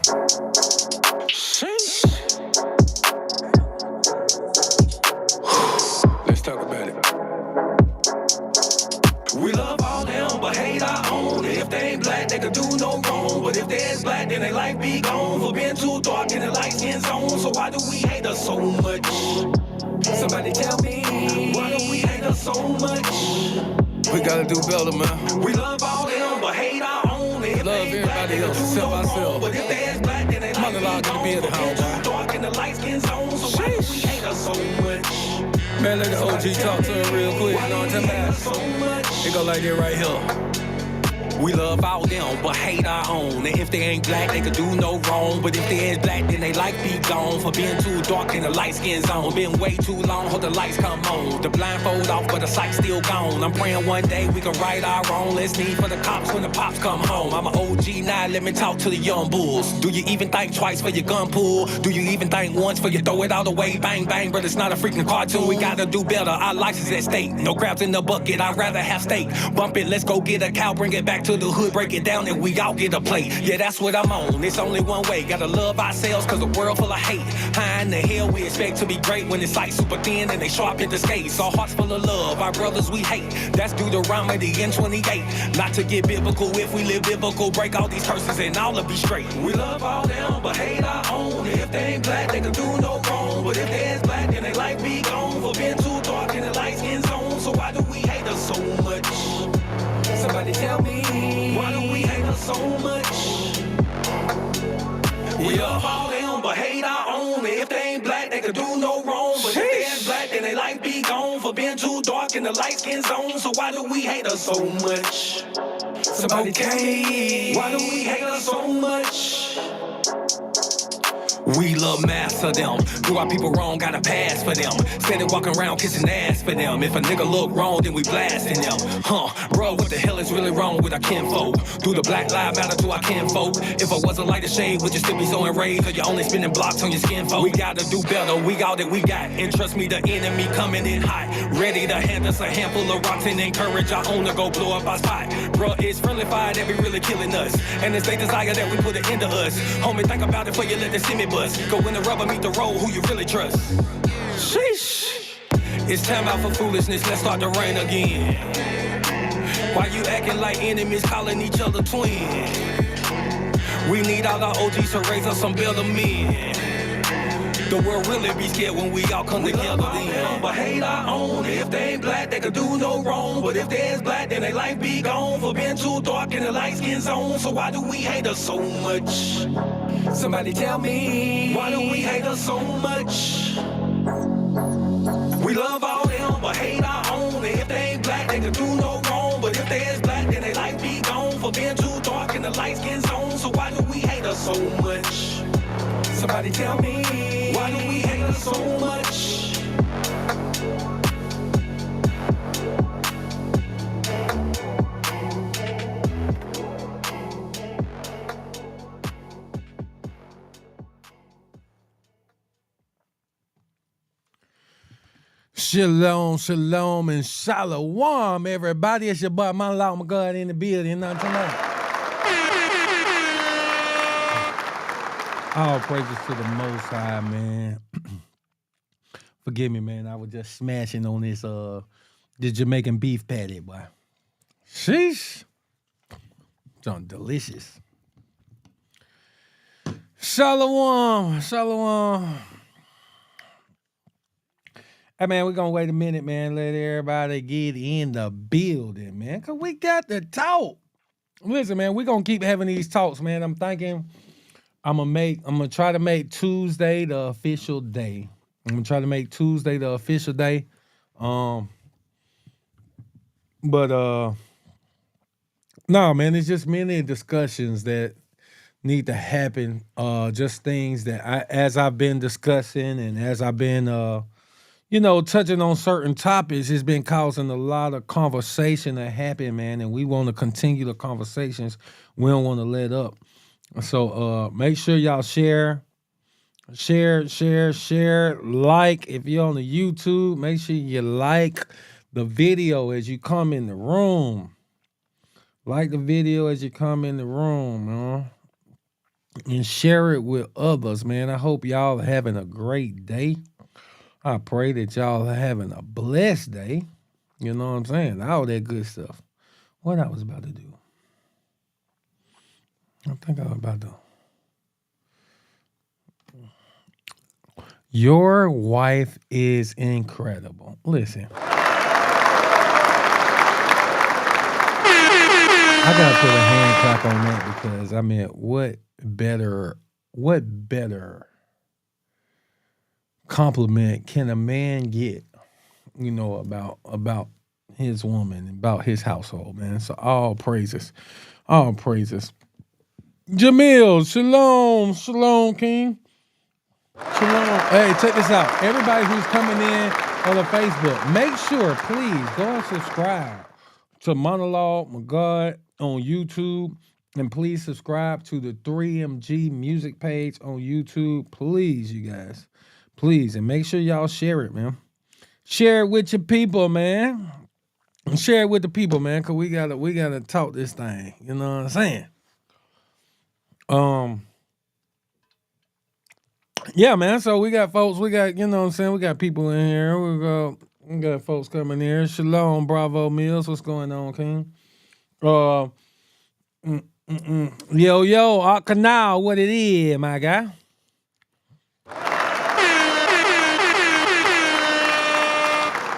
Sheesh. Let's talk about it. We love all them, but hate our own. If they ain't black, they can do no wrong. But if they is black, then they life be gone. For being too dark in the light skin zone. So why do we hate us so much? Somebody tell me, why do we hate us so much? We gotta do better, man. We love all them, but hate our own. If love everybody else except ourselves. But if they is black, then they life be gone. Be at the house, man. Too dark in the light skin zone. So why do we hate us so much? Man, let the OG talk to him real quick. You know what I'm talking about? It go like that right here. We love all them, but hate our own. And if they ain't black, they could do no wrong. But if they is black, then they life be gone. For being too dark in the light skin zone. Been way too long, hope the lights come on. The blindfold off, but the sight's still gone. I'm praying one day we can right our wrong. Let's need for the cops when the pops come home. I'm an OG now, let me talk to the young bulls. Do you even think twice for your gun pull? Do you even think once for you throw it all away? Bang, bang, but it's not a freaking cartoon. We gotta do better, our life is at stake. No crabs in the bucket, I'd rather have steak. Bump it, let's go get a cow, bring it back to the hood, break it down and we all get a plate. Yeah, that's what I'm on, it's only one way. Gotta love ourselves cause the world full of hate. How in the hell we expect to be great when it's like super thin and they sharp at the skates? Our hearts full of love, our brothers we hate. That's Deuteronomy and 28. Not to get biblical, if we live biblical, break all these curses and all will be straight. We love all them, but hate our own. If they ain't black, they can do no wrong. But if they is black, then they life be gone. For being too dark in the light skin zone. So why do we hate us so much? Somebody tell me, why do we hate us so much? We love all them, but hate our own. If they ain't black, they can do no wrong. But if they ain't black, then they life be gone. For being too dark in the light skin zone. So why do we hate us so much? Somebody tell me, why do we hate us so much? We love master them. Do our people wrong, gotta pass for them. Steady walking around kissing ass for them. If a nigga look wrong, then we blasting them. Bro, what the hell is really wrong with our kinfolk? Do the Black Lives Matter to our kinfolk? If I was a lighter shade, would you still be so enraged? Or you only spinning blocks on your skin, folk? We gotta do better, we all that we got. And trust me, the enemy coming in hot. Ready to hand us a handful of rocks and encourage our own to go blow up our spot. Bro, it's friendly fire that be really killing us. And it's they desire that we put it into us. Homie, think about it before you let the semi bust. Go when the rubber meet the road, who you really trust? Sheesh. It's time out for foolishness, let's start the rain again. Why you acting like enemies calling each other twins? We need all our OGs to raise us some better men. The world really be scared when we all come together then. But hate our own. If they ain't black, they can do no wrong. But if they is black, then they life be gone. For being too dark in the light skin zone. So why do we hate us so much? Somebody tell me, why do we hate us so much? We love all them, but hate our own. If they ain't black, they can do no wrong. But if they is black, then they life be gone. For being too dark in the light skin zone. So why do we hate us so much? Somebody tell me, why do we hate us so much? Shalom, shalom, and shalom, everybody. It's your boy, my Lord, my God in the building. You know what I'm talking about? All praises to the Most High, man. Forgive me, man. I was just smashing on this Jamaican beef patty, boy. Sheesh. Something delicious. Shalom, shalom. Hey, man, we're going to wait a minute, man. Let everybody get in the building, man, because we got to talk. Listen, man, we're going to keep having these talks, man. I'm thinking I'm going to try to make Tuesday the official day. No, man, it's just many discussions that need to happen. Just things that as I've been discussing and as I've been, touching on certain topics, it's been causing a lot of conversation to happen, man. And we want to continue the conversations. We don't want to let up. So make sure y'all share, like. If you're on the YouTube, make sure you like the video as you come in the room. Like the video as you come in the room, man. and share it with others, man. I hope y'all are having a great day. I pray that y'all are having a blessed day. You know what I'm saying? All that good stuff. What I was about to do. I think I was about to. Your wife is incredible. Listen, I gotta put a hand clap on that because I mean, what better compliment can a man get? About his woman, about his household, man. So all praises. Jamil, shalom, shalom, King. Shalom. Hey, check this out. Everybody who's coming in on the Facebook, make sure, please, go and subscribe to Monologue McGod on YouTube. And please subscribe to the 3MG music page on YouTube. Please, you guys. Please. And make sure y'all share it, man. Share it with your people, man. Share it with the people, man, cause we gotta talk this thing. You know what I'm saying? Um, Yeah, man. So we got folks. We got you know what I'm saying. We got people in here. We got folks coming here. Shalom, Bravo Mills. What's going on, King? Uh, yo, Canal. What it is, my guy?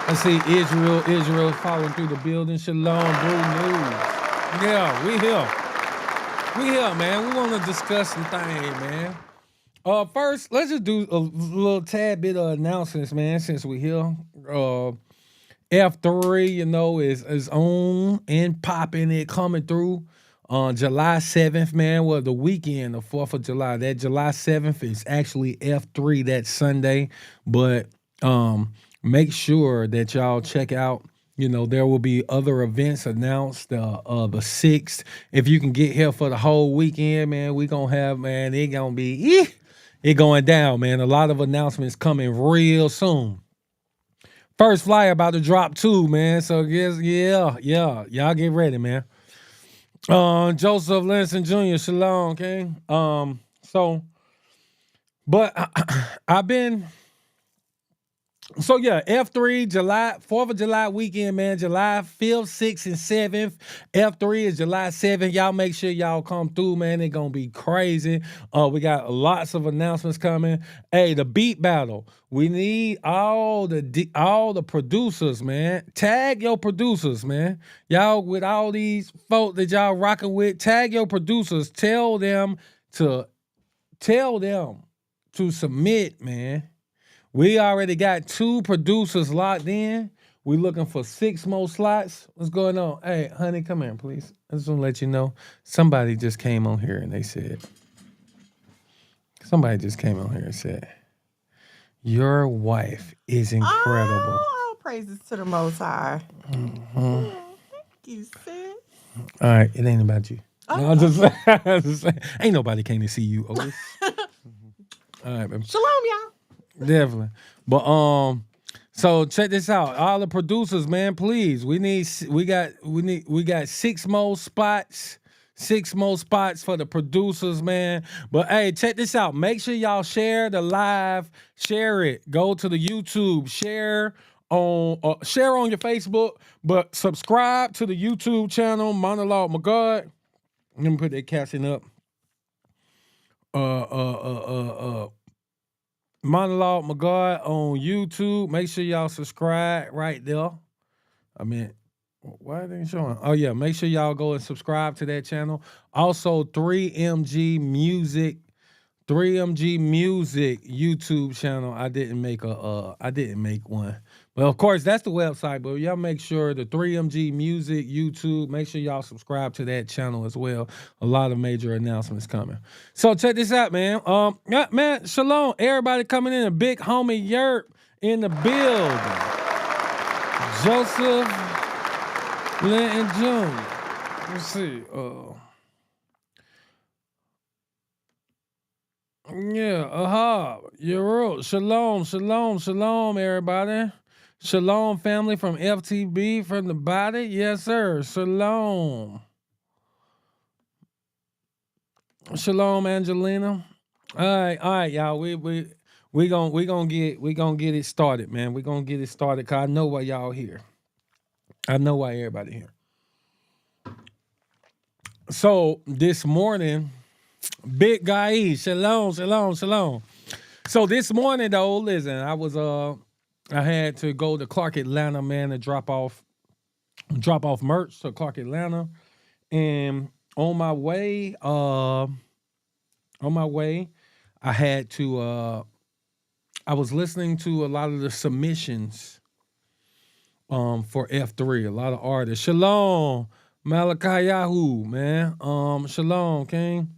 I see Israel falling through the building. Shalom, Brew News. Yeah, we here, man. We want to discuss some things, man. First, let's just do a little tad bit of announcements, man. Since we here, F3, is on and popping it coming through on July 7th, man. Well, the weekend, the 4th of July. That July 7th is actually F3 that Sunday. But make sure that y'all check out. There will be other events announced the 6th. If you can get here for the whole weekend, man, we gonna have, man, it gonna be it going down, man. A lot of announcements coming real soon. First flyer about to drop too, man. So guess yeah. Y'all get ready, man. Joseph Lanson Jr. Shalom, okay. But I've been so yeah, F3, July, 4th of July weekend, man. July 5th, 6th, and 7th. F3 is July 7th. Y'all make sure y'all come through, man. It's gonna be crazy. We got lots of announcements coming. Hey, the beat battle. We need all the producers, man. Tag your producers, man. Y'all with all these folk that y'all rocking with, tag your producers. To tell them to submit, man. We already got 2 producers locked in. We looking for 6 more slots. What's going on? Hey, honey, come here, please. I just want to let you know. Somebody just came on here and said, your wife is incredible. Oh, all praises to the Most High. Thank you, sis. All right, it ain't about you. No, I'm just saying, ain't nobody came to see you, Otis. All right, baby. Shalom, y'all. Definitely. But so check this out. All the producers, man, please. We got 6 more spots. 6 more spots for the producers, man. But hey, check this out. Make sure y'all share the live. Share it. Go to the YouTube. Share on your Facebook, but subscribe to the YouTube channel, Monologue McGod. Let me put that caption up. Monologue McGod on YouTube. Make sure y'all subscribe right there. I mean, why are they showing? Oh yeah, make sure y'all go and subscribe to that channel. Also, 3MG Music YouTube channel. I didn't make one. Well, of course, that's the website, but y'all make sure the 3MG Music YouTube, make sure y'all subscribe to that channel as well. A lot of major announcements coming. So check this out, man. Yeah, man, shalom. Everybody coming in, a big homie Yerp in the building. Joseph Linton Jr. Let's see. Yeah, You're shalom, everybody. Shalom, family from FTB, from the body. Yes, sir. Shalom. Shalom, Angelina. All right, y'all. We gonna get it started, man. We gonna get it started. Cause I know why y'all here. I know why everybody here. So this morning, big guy, shalom, shalom, shalom. So this morning though, listen, I had to go to Clark Atlanta, man, to drop off merch to Clark Atlanta. And on my way, I had to I was listening to a lot of the submissions for F3, a lot of artists. Shalom, Malachi, man. Shalom, King.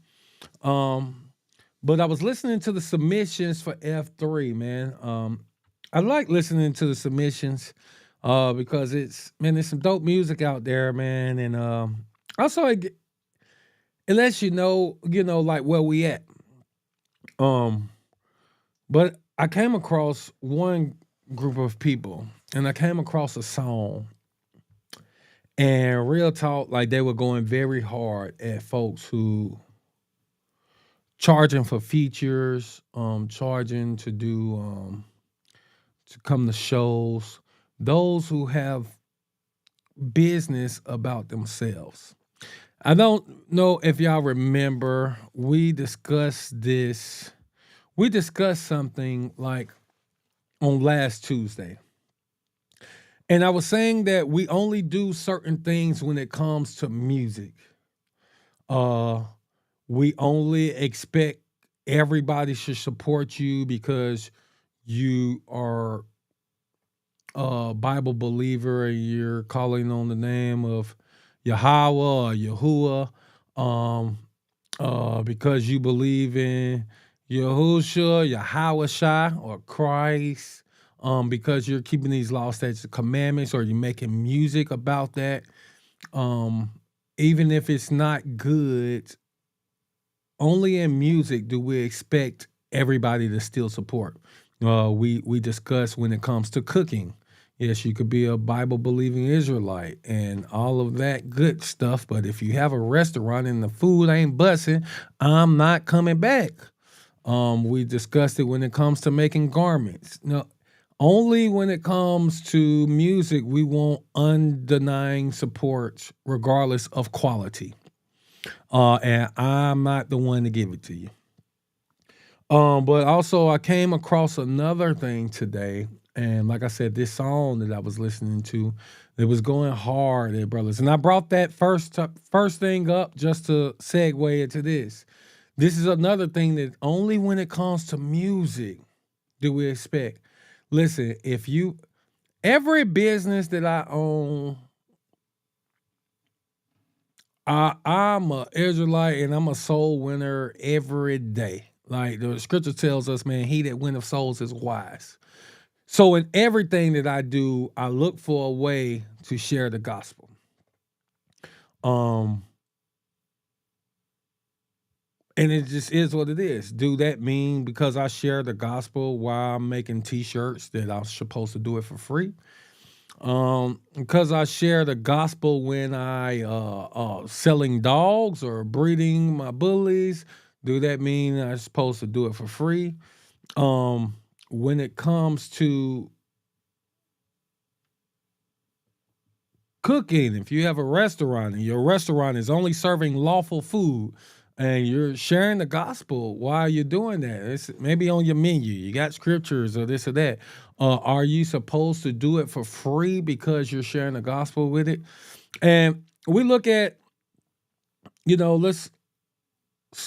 But I was listening to the submissions for F3, man. I like listening to the submissions because there's some dope music out there, man. And also it lets you know, like where we at. But I came across one group of people and I came across a song. And real talk, like they were going very hard at folks who charging for features, charging to do to come to shows, those who have business about themselves. I don't know if y'all remember, we discussed something like on last Tuesday. And I was saying that we only do certain things when it comes to music. We only expect everybody should support you because you are a Bible believer and you're calling on the name of Yahweh or Yahuwah, because you believe in Yahushua, Yahweh or Christ, because you're keeping these law, statutes, and commandments, or you're making music about that. Even if it's not good, only in music do we expect everybody to still support. We discuss when it comes to cooking. Yes, you could be a Bible-believing Israelite and all of that good stuff, but if you have a restaurant and the food ain't busting, I'm not coming back. We discussed it when it comes to making garments. No, only when it comes to music, we want undenying support regardless of quality. And I'm not the one to give it to you. But also I came across another thing today. And like I said, this song that I was listening to, it was going hard at brothers. And I brought that first thing up just to segue into this. This is another thing that only when it comes to music do we expect. Listen, every business that I own, I'm a Israelite and I'm a soul winner every day. Like the scripture tells us, man, he that winneth souls is wise. So in everything that I do, I look for a way to share the gospel. And it just is what it is. Do that mean because I share the gospel while I'm making t-shirts that I'm supposed to do it for free? Because I share the gospel when I selling dogs or breeding my bullies, do that mean I'm supposed to do it for free? When it comes to cooking, if you have a restaurant and your restaurant is only serving lawful food and you're sharing the gospel, why are you doing that? It's maybe on your menu, you got scriptures or this or that. Are you supposed to do it for free because you're sharing the gospel with it? And we look at, let's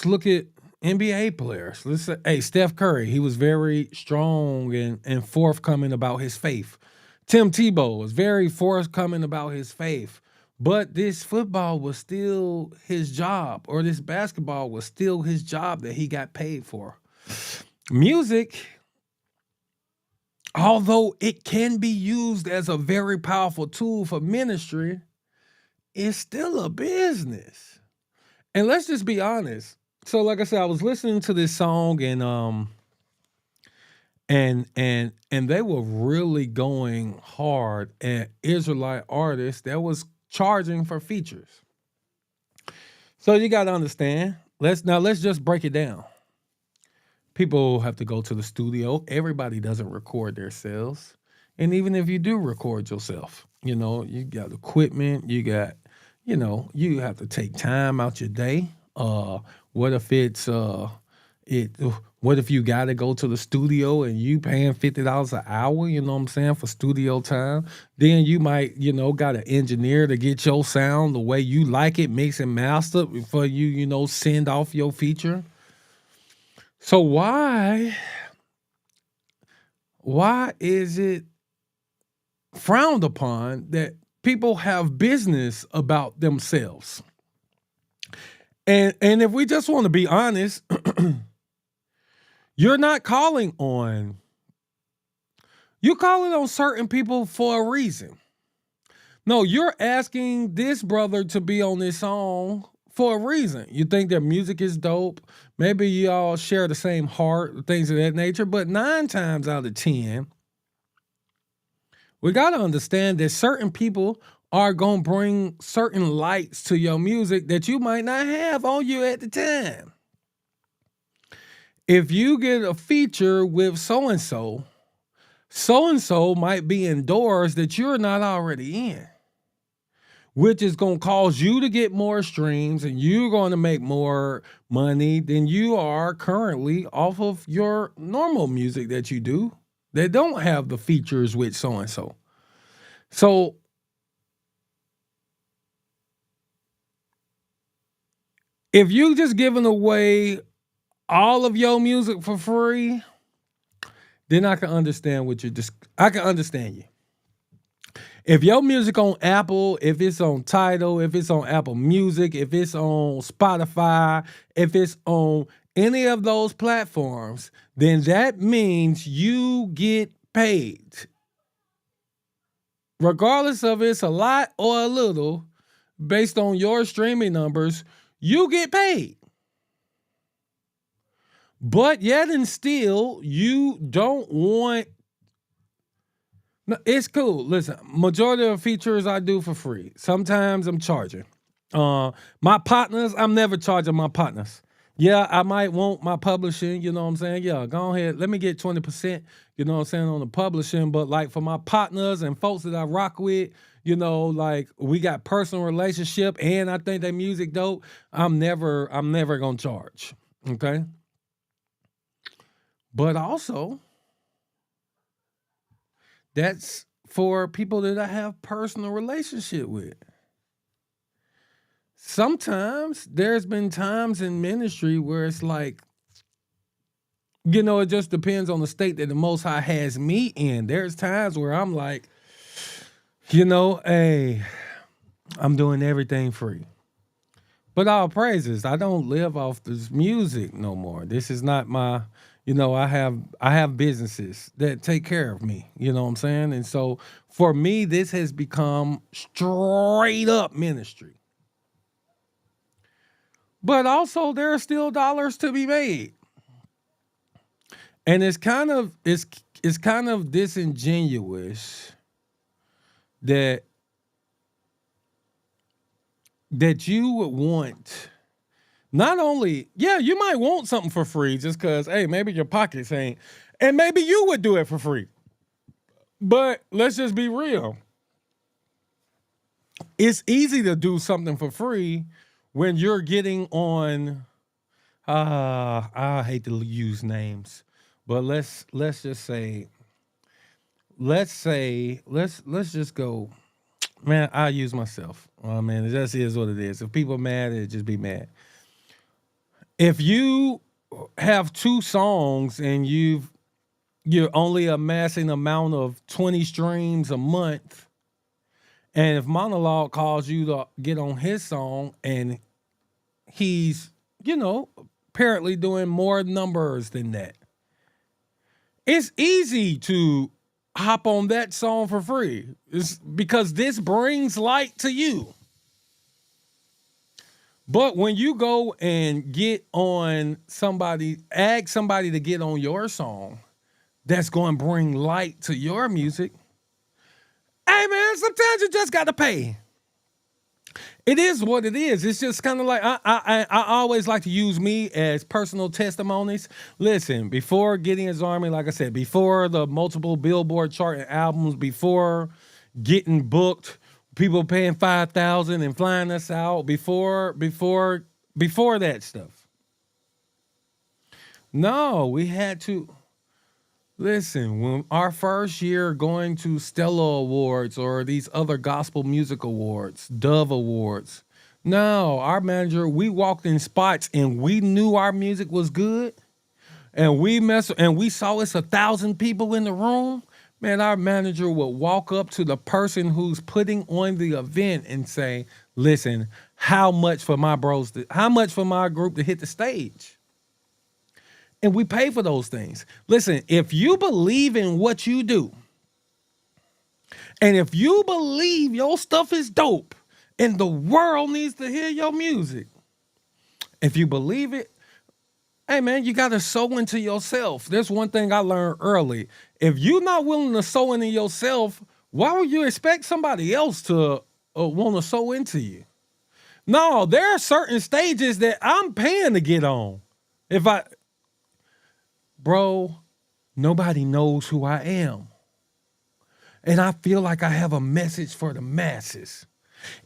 look at NBA players. Let's say, hey, Steph Curry, he was very strong and forthcoming about his faith. Tim Tebow was very forthcoming about his faith. But this football was still his job, or this basketball was still his job that he got paid for. Music, although it can be used as a very powerful tool for ministry, is still a business. And let's just be honest. So, like I said, I was listening to this song and they were really going hard at Israelite artists that was charging for features. So you got to understand, let's just break it down. People have to go to the studio. Everybody doesn't record themselves. And even if you do record yourself, you got equipment, you have to take time out your day. What if it what if you gotta go to the studio and you paying $50 an hour, you know what I'm saying, for studio time? Then you might, got an engineer to get your sound the way you like it, mix and master before you, send off your feature. So why is it frowned upon that people have business about themselves? And if we just want to be honest, you're calling on certain people for a reason. No, you're asking this brother to be on this song for a reason. You think their music is dope. Maybe you all share the same heart, things of that nature. But 9 times out of 10, we got to understand that certain people are going to bring certain lights to your music that you might not have on you at the time. If you get a feature with so-and-so might be in doors that you're not already in, which is going to cause you to get more streams and you're going to make more money than you are currently off of your normal music that you do that don't have the features with so-and-so. So if you just giving away all of your music for free, then I can understand I can understand you. If your music on Apple, if it's on Tidal, if it's on Apple Music, if it's on Spotify, if it's on any of those platforms, then that means you get paid. Regardless of it's a lot or a little, based on your streaming numbers, you get paid. But yet and still, you don't want... No, it's cool. Listen, majority of features I do for free. Sometimes I'm charging. My partners, I'm never charging my partners. Yeah, I might want my publishing, you know what I'm saying? Yeah, go ahead. Let me get 20%, you know what I'm saying, on the publishing. But like for my partners and folks that I rock with, like we got personal relationship and I think their music dope, I'm never gonna charge. Okay. But also, that's for people that I have personal relationship with. Sometimes there's been times in ministry where it's like, it just depends on the state that the Most High has me in. There's times where I'm like, hey, I'm doing everything free. But all praises, I don't live off this music no more. This is not my... I have businesses that take care of me, you know what I'm saying? And so for me, this has become straight up ministry. But also there are still dollars to be made. And it's kind of disingenuous that you would want... Not only, yeah, you might want something for free just because, hey, maybe your pockets ain't, and maybe you would do it for free. But let's just be real. It's easy to do something for free when you're getting on, I hate to use names, but let's just say, let's just go, man, I'll use myself. Oh, man, it just is what it is. If people are mad, it just be mad. If you have 2 songs and you're only amassing amount of 20 streams a month, and if Monologue calls you to get on his song and he's, apparently doing more numbers than that, it's easy to hop on that song for free. It's because this brings light to you. But when you go and get on ask somebody to get on your song, that's going to bring light to your music. Hey, man, sometimes you just got to pay. It is what it is. It's just kind of like I always like to use me as personal testimonies. Listen, before Gideon's Army, like I said, before the multiple Billboard charting albums, before getting booked, people paying 5,000 and flying us out, before that stuff. No, we had to. Listen, when our first year going to Stella Awards or these other gospel music awards, Dove Awards, no, our manager, we walked in spots and we knew our music was good and we saw it's 1,000 people in the room. Man, our manager would walk up to the person who's putting on the event and say, listen, how much for my how much for my group to hit the stage? And we pay for those things. Listen, if you believe in what you do, and if you believe your stuff is dope, and the world needs to hear your music, if you believe it, hey man, you got to sow into yourself. There's one thing I learned early. If you're not willing to sow into yourself, why would you expect somebody else to want to sow into you? No, there are certain stages that I'm paying to get on. Bro, nobody knows who I am. And I feel like I have a message for the masses.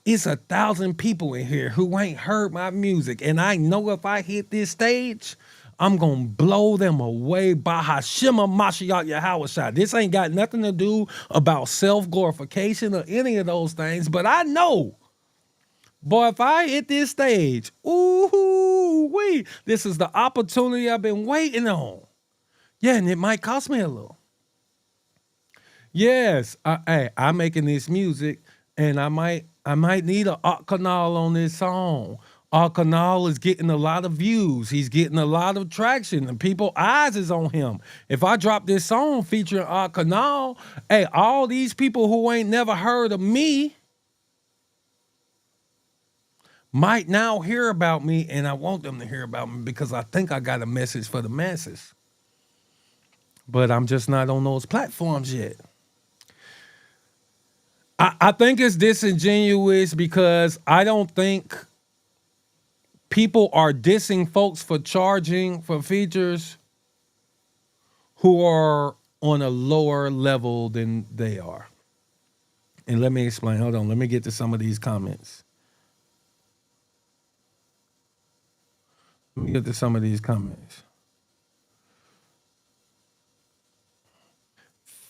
It's 1,000 people in here who ain't heard my music. And I know if I hit this stage, I'm going to blow them away by Hashima Mashiach Yahawashai. This ain't got nothing to do about self-glorification or any of those things. But I know, boy, if I hit this stage, ooh-wee, this is the opportunity I've been waiting on. Yeah, and it might cost me a little. Yes, I'm making this music, and I might need a canal on this song. Canal is getting a lot of views. He's getting a lot of traction, and people eyes is on him. If I drop this song featuring canal, hey, all these people who ain't never heard of me might now hear about me, and I want them to hear about me because I think I got a message for the masses. But I'm just not on those platforms yet. I think it's disingenuous because I don't think people are dissing folks for charging for features who are on a lower level than they are. And let me explain. Hold on. Let me get to some of these comments.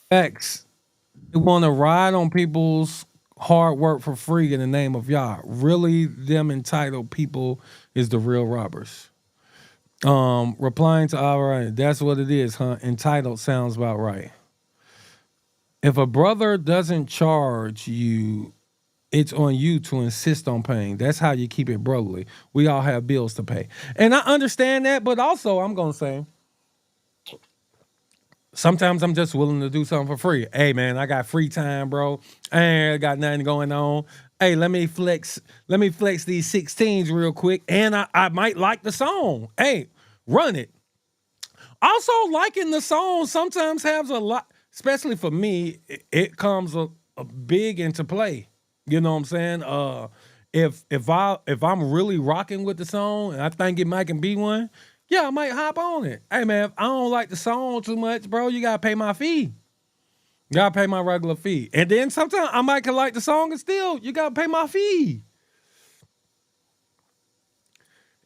Facts. They want to ride on people's hard work for free in the name of Yah. Really, them entitled people is the real robbers. Replying to all right, that's what it is, huh? Entitled sounds about right. If a brother doesn't charge you, it's on you to insist on paying. That's how you keep it brotherly. We all have bills to pay. And I understand that, but also I'm going to say, sometimes I'm just willing to do something for free. Hey, man, I got free time, bro. I ain't got nothing going on. Hey, let me flex these 16s real quick. And I might like the song. Hey, run it. Also, liking the song sometimes has a lot, especially for me, it comes a big into play. You know what I'm saying? If I'm really rocking with the song and I think it might can be one, yeah, I might hop on it. Hey, man, if I don't like the song too much, bro, you got to pay my fee. You got to pay my regular fee. And then sometimes I might can like the song and still, you got to pay my fee.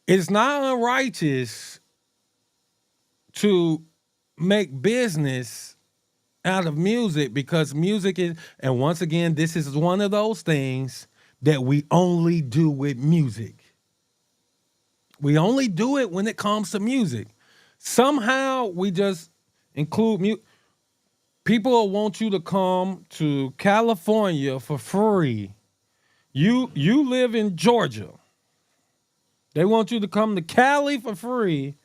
It's not unrighteous to make business out of music because music is, and once again, this is one of those things that we only do with music. We only do it when it comes to music. Somehow we just include music. People will want you to come to California for free. You live in Georgia. They want you to come to Cali for free.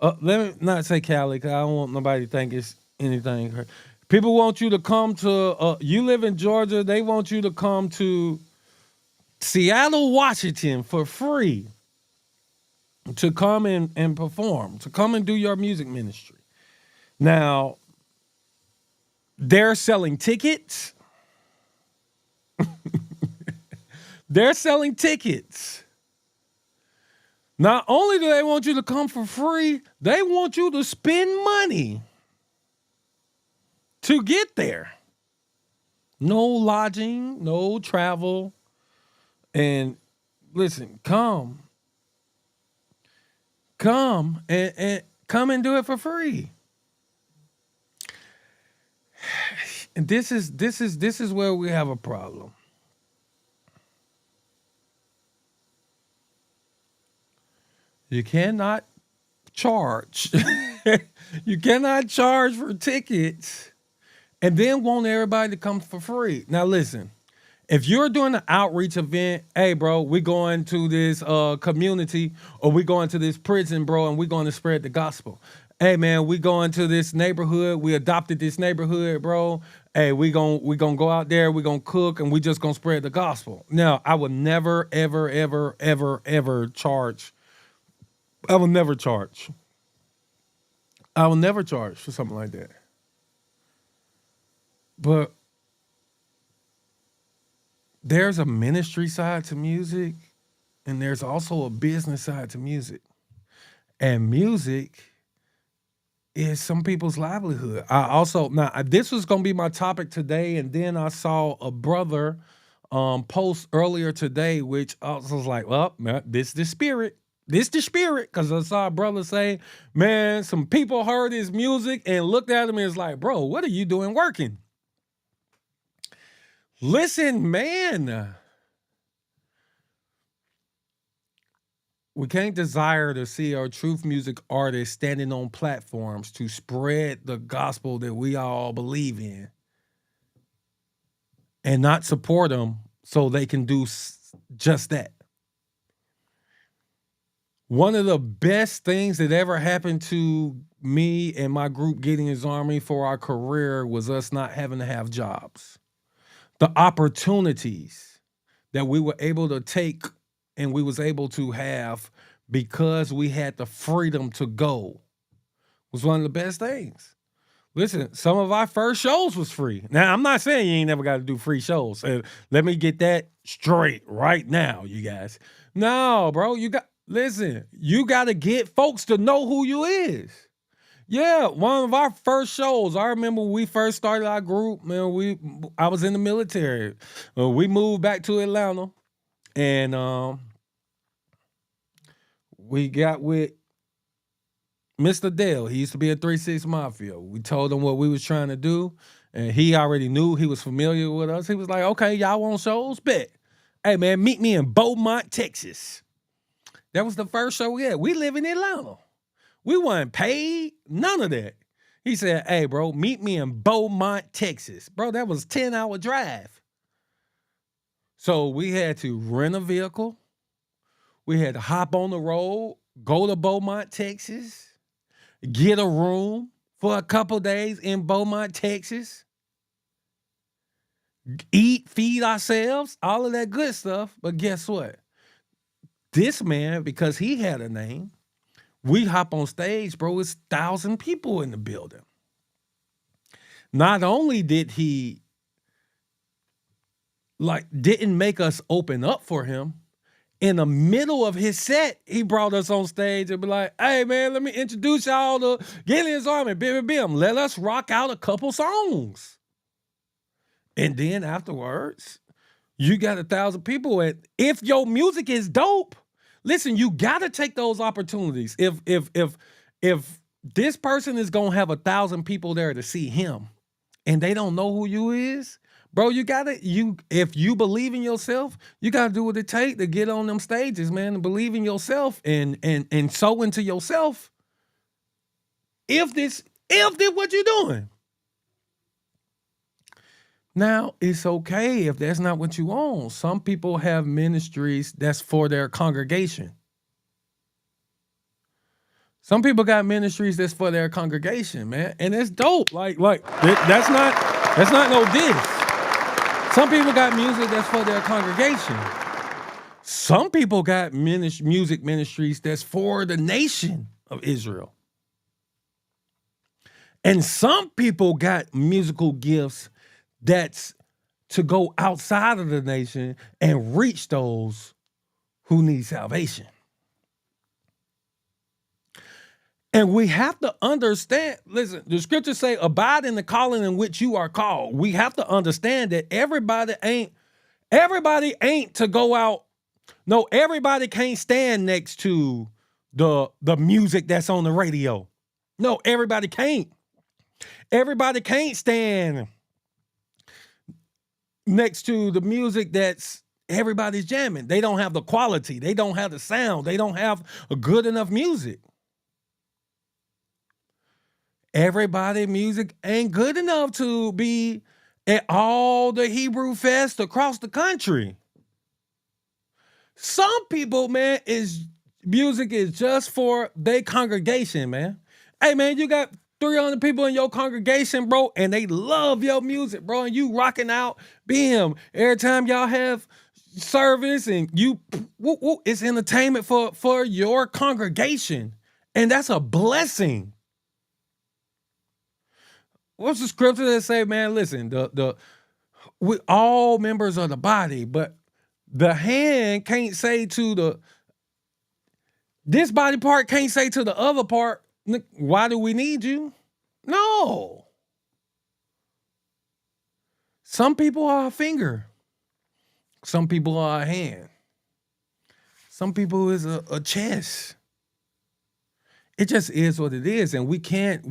Let me not say Cali because I don't want nobody to think it's anything. People want you to come to, you live in Georgia. They want you to come to Seattle, Washington for free. To come and perform, to come and do your music ministry. Now, they're selling tickets. They're selling tickets. Not only do they want you to come for free, they want you to spend money to get there. No lodging, no travel. And listen, come and come and do it for free. And this is where we have a problem. You cannot charge. You cannot charge for tickets and then want everybody to come for free. Now listen, if you're doing an outreach event, hey bro, we going to this community, or we going to this prison, bro, and we going to spread the gospel. Hey man, we going to this neighborhood. We adopted this neighborhood, bro. Hey, we gonna go out there. We gonna cook, and we just gonna spread the gospel. Now, I would never, ever, ever, ever, ever charge. I will never charge. I will never charge for something like that. But there's a ministry side to music, and there's also a business side to music. And music is some people's livelihood. This was going to be my topic today, and then I saw a brother post earlier today, which I was like, well, man, this the spirit. This the spirit, because I saw a brother say, man, some people heard his music and looked at him and was like, bro, what are you doing working? Listen, man. We can't desire to see our truth music artists standing on platforms to spread the gospel that we all believe in and not support them so they can do just that. One of the best things that ever happened to me and my group, Gideon's Army, for our career was us not having to have jobs. The opportunities that we were able to take and we was able to have because we had the freedom to go was one of the best things. Listen, some of our first shows was free. Now, I'm not saying you ain't never got to do free shows. Let me get that straight right now, you guys. No, bro, you got to get folks to know who you is. Yeah, one of our first shows, I remember when we first started our group, man, I was in the military. We moved back to Atlanta, and we got with Mr. Dale. He used to be at 3-6 Mafia. We told him what we was trying to do, and he already knew. He was familiar with us. He was like, okay, y'all want shows? Bet. Hey, man, meet me in Beaumont, Texas. That was the first show we had. We live in Atlanta. We weren't paid, none of that. He said, hey, bro, meet me in Beaumont, Texas. Bro, that was a 10-hour drive. So we had to rent a vehicle. We had to hop on the road, go to Beaumont, Texas, get a room for a couple days in Beaumont, Texas, eat, feed ourselves, all of that good stuff. But guess what? This man, because he had a name, we hop on stage, bro, it's 1,000 people in the building. Not only did he didn't make us open up for him, in the middle of his set, he brought us on stage and be like, hey, man, let me introduce y'all to Gideon's Army, bim. Let us rock out a couple songs. And then afterwards, you got 1,000 people. And if your music is dope, listen, you got to take those opportunities. If this person is going to have 1,000 people there to see him and they don't know who you is, bro, if you believe in yourself, you got to do what it takes to get on them stages, man, and believe in yourself and sow into yourself. If this what you're doing. Now, it's okay if that's not what you want. Some people have ministries that's for their congregation. Some people got ministries that's for their congregation, man. And it's dope. Like that's not no diss. Some people got music that's for their congregation. Some people got music ministries that's for the nation of Israel. And some people got musical gifts that's to go outside of the nation and reach those who need salvation. And we have to understand, listen, the scriptures say, abide in the calling in which you are called. We have to understand that everybody ain't to go out. No, everybody can't stand next to the music that's on the radio. No, everybody can't. Everybody can't stand next to the music that's everybody's jamming. They don't have the quality. They don't have the sound. They don't have a good enough music. Everybody music ain't good enough to be at all the Hebrew Fest across the country. Some people, man, music is just for their congregation, man. Hey, man, you got 300 people in your congregation, bro, and they love your music, bro, and you rocking out BM every time y'all have service, and it's entertainment for your congregation, and that's a blessing. What's the scripture that say, man, listen, we all members of the body, but the hand can't say to this body part can't say to the other part, why do we need you? No. Some people are a finger. Some people are a hand. Some people is a chest. It just is what it is. And we can't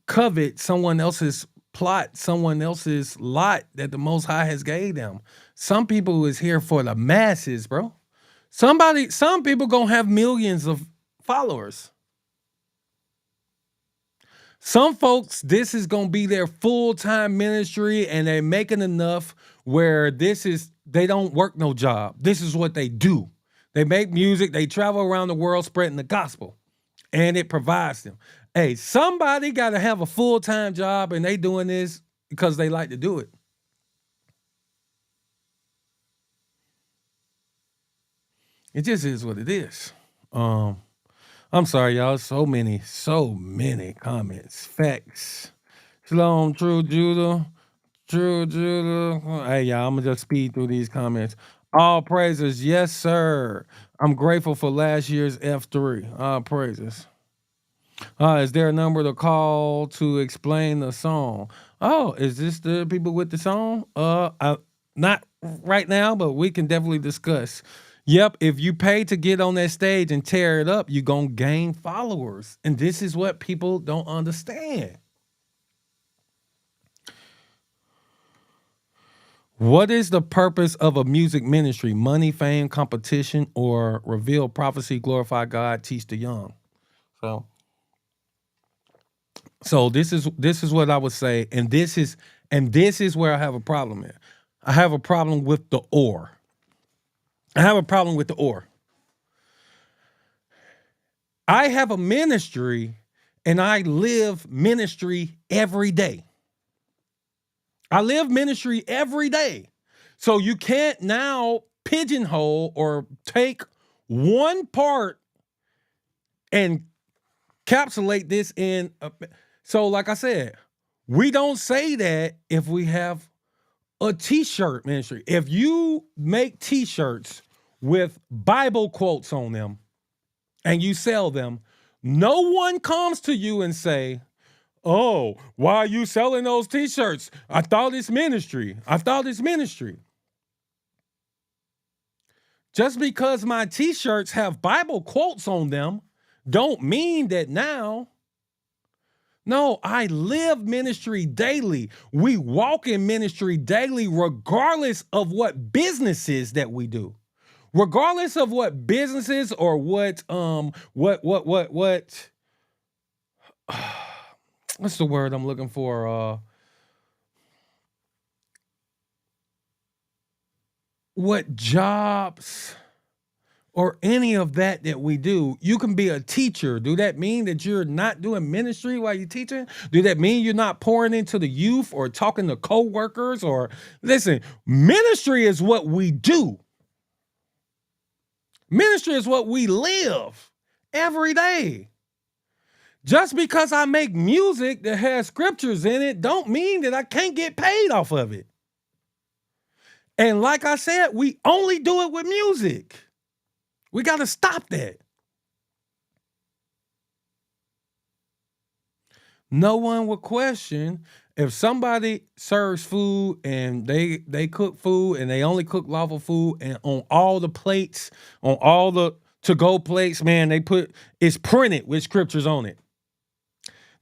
covet someone else's plot, someone else's lot that the Most High has gave them. Some people is here for the masses, bro. Some people gonna have millions of followers. Some folks, this is gonna be their full-time ministry, and they're making enough where they don't work no job. This is what they do. They make music, they travel around the world spreading the gospel, and it provides them. Hey, somebody got to have a full-time job, and they doing this because they like to do it. It just is what it is. I'm sorry, y'all. So many comments. Facts. Shalom, true Judah. Hey, y'all, I'm going to just speed through these comments. All praises. Yes, sir. I'm grateful for last year's F3. All praises. Is there a number to call to explain the song? Oh, is this the people with the song? Not right now, but we can definitely discuss. Yep, if you pay to get on that stage and tear it up, you're going to gain followers. And this is what people don't understand. What is the purpose of a music ministry? Money, fame, competition, or reveal prophecy, glorify God, teach the young? So this is what I would say, and this is where I have a problem in. I have a problem with the or. I have a problem with the or. I have a ministry, and I live ministry every day. I live ministry every day. So you can't now pigeonhole or take one part and encapsulate this in. So like I said, we don't say that if we have a t-shirt ministry. If you make t-shirts with Bible quotes on them and you sell them, no one comes to you and say, oh, why are you selling those t-shirts? I thought it's ministry. Just because my t-shirts have Bible quotes on them don't mean that now. No, I live ministry daily. We walk in ministry daily regardless of what businesses that we do. Regardless of what businesses or what what's the word I'm looking for? What jobs or any of that we do. You can be a teacher. Do that mean that you're not doing ministry while you're teaching? Do that mean you're not pouring into the youth or talking to coworkers? Or listen, ministry is what we do. Ministry is what we live every day. Just because I make music that has scriptures in it don't mean that I can't get paid off of it. And like I said, we only do it with music. We got to stop that. No one would question if somebody serves food and they cook food and they only cook lawful food, and on all the plates, on all the to-go plates, man, it's printed with scriptures on it.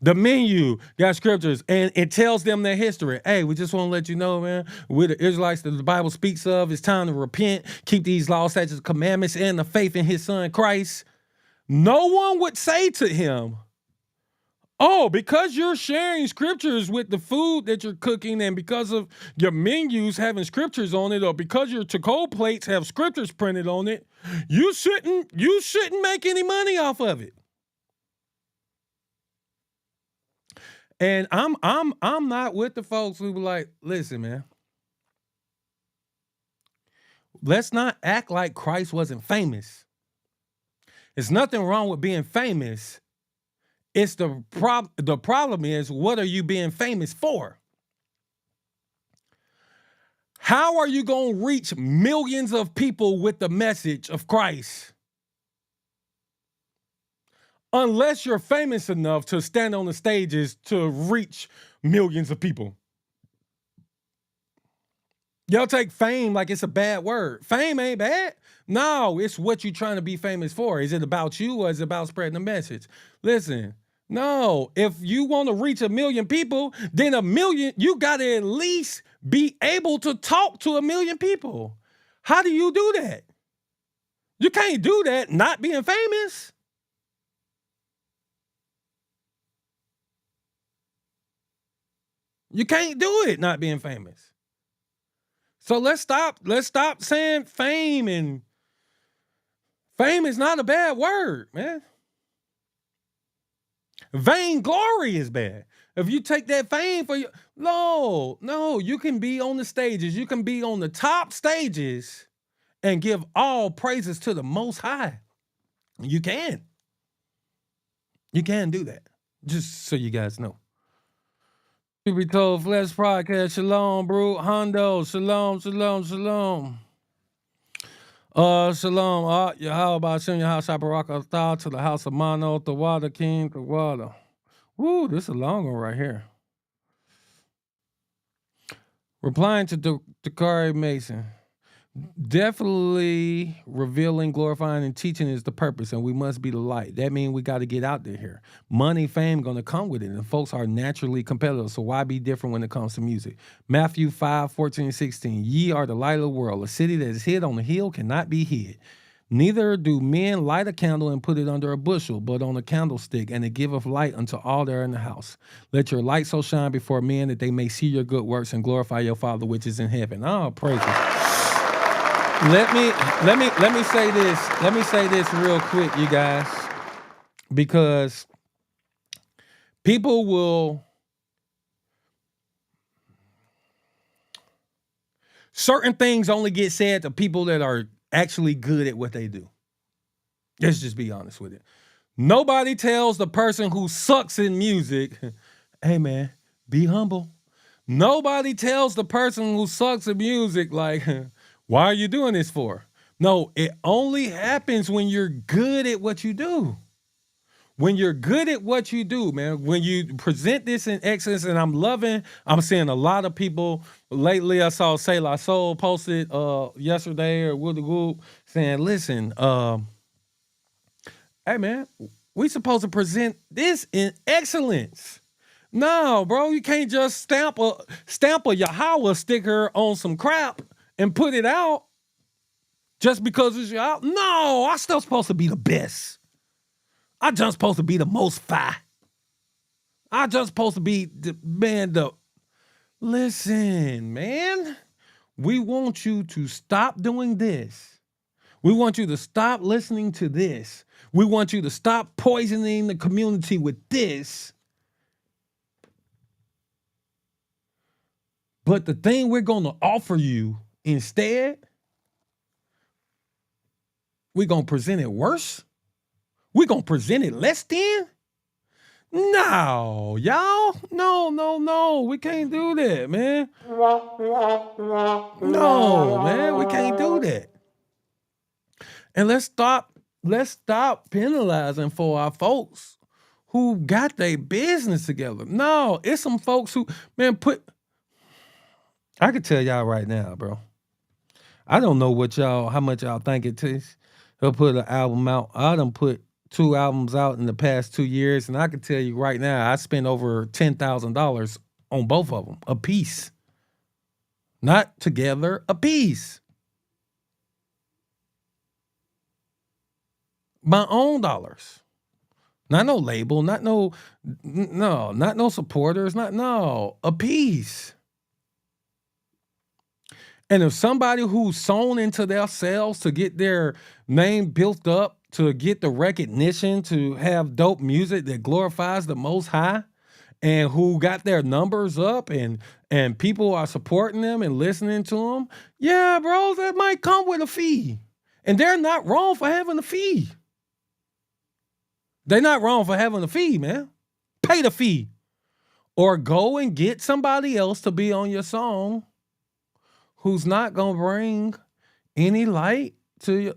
The menu got scriptures, and it tells them their history. Hey, we just want to let you know, man, we're the Israelites that the Bible speaks of. It's time to repent, keep these laws, statutes, commandments, and the faith in his son Christ. No one would say to him, oh, because you're sharing scriptures with the food that you're cooking, and because of your menus having scriptures on it, or because your to-go plates have scriptures printed on it, you shouldn't make any money off of it. And I'm not with the folks who were like, listen, man, let's not act like Christ wasn't famous. There's nothing wrong with being famous. It's the problem is, what are you being famous for? How are you going to reach millions of people with the message of Christ? Unless you're famous enough to stand on the stages to reach millions of people. Y'all take fame like it's a bad word. Fame ain't bad. No, it's what you're trying to be famous for. Is it about you, or is it about spreading the message? Listen, no, if you want to reach 1 million people, then you got to at least be able to talk to 1 million people. How do you do that? You can't do that not being famous. You can't do it not being famous. So let's stop saying fame, and fame is not a bad word, man. Vainglory is bad. If you take that fame for you, no, you can be on the stages. You can be on the top stages and give all praises to the Most High. You can. You can do that. Just so you guys know. To be told, Flesh Podcast, shalom, bro. Hondo, shalom. Shalom. How about sending your house, Shabaraka, to the house of Mano, the water king, the water. Woo, this is a long one right here. Replying to Dakari Mason. Definitely revealing, glorifying, and teaching is the purpose, and we must be the light. That means we got to get out there here. Money, fame going to come with it, and folks are naturally competitive, so why be different when it comes to music? Matthew 5:14-16. Ye are the light of the world. A city that is hid on the hill cannot be hid. Neither do men light a candle and put it under a bushel, but on a candlestick, and it giveth light unto all that are in the house. Let your light so shine before men that they may see your good works and glorify your Father which is in heaven. Oh, praise God. Let me say this. Let me say this real quick, you guys, because people will certain things only get said to people that are actually good at what they do. Let's just be honest with it. Nobody tells the person who sucks in music, hey man, be humble. Nobody tells the person who sucks in music like, why are you doing this for? No, it only happens when you're good at what you do. When you're good at what you do, man, when you present this in excellence, and I'm seeing a lot of people lately. I saw Say La Soul posted yesterday or Woody Whoop saying, listen, hey man, we supposed to present this in excellence. No, bro, you can't just stamp a Yahweh sticker on some crap and put it out just because it's out. No, I'm still supposed to be the best. I'm just supposed to be the most fire. I'm just supposed to be Listen, man. We want you to stop doing this. We want you to stop listening to this. We want you to stop poisoning the community with this. But the thing we're going to offer you instead, we're going to present it worse. We're going to present it less than. No, y'all. No. We can't do that, man. No, man. We can't do that. And let's stop penalizing for our folks who got their business together. No, it's some folks who, man, I could tell y'all right now, bro. I don't know how much y'all think it takes. He'll put an album out. I done put 2 albums out in the past 2 years, and I can tell you right now, I spent over $10,000 on both of them, a piece. Not together, a piece. My own dollars. Not no label, not no supporters, a piece. And if somebody who's sewn into their sales to get their name built up, to get the recognition, to have dope music that glorifies the Most High, and who got their numbers up and people are supporting them and listening to them, yeah, bro, that might come with a fee. And they're not wrong for having a fee. They're not wrong for having a fee, man. Pay the fee. Or go and get somebody else to be on your song who's not going to bring any light to you.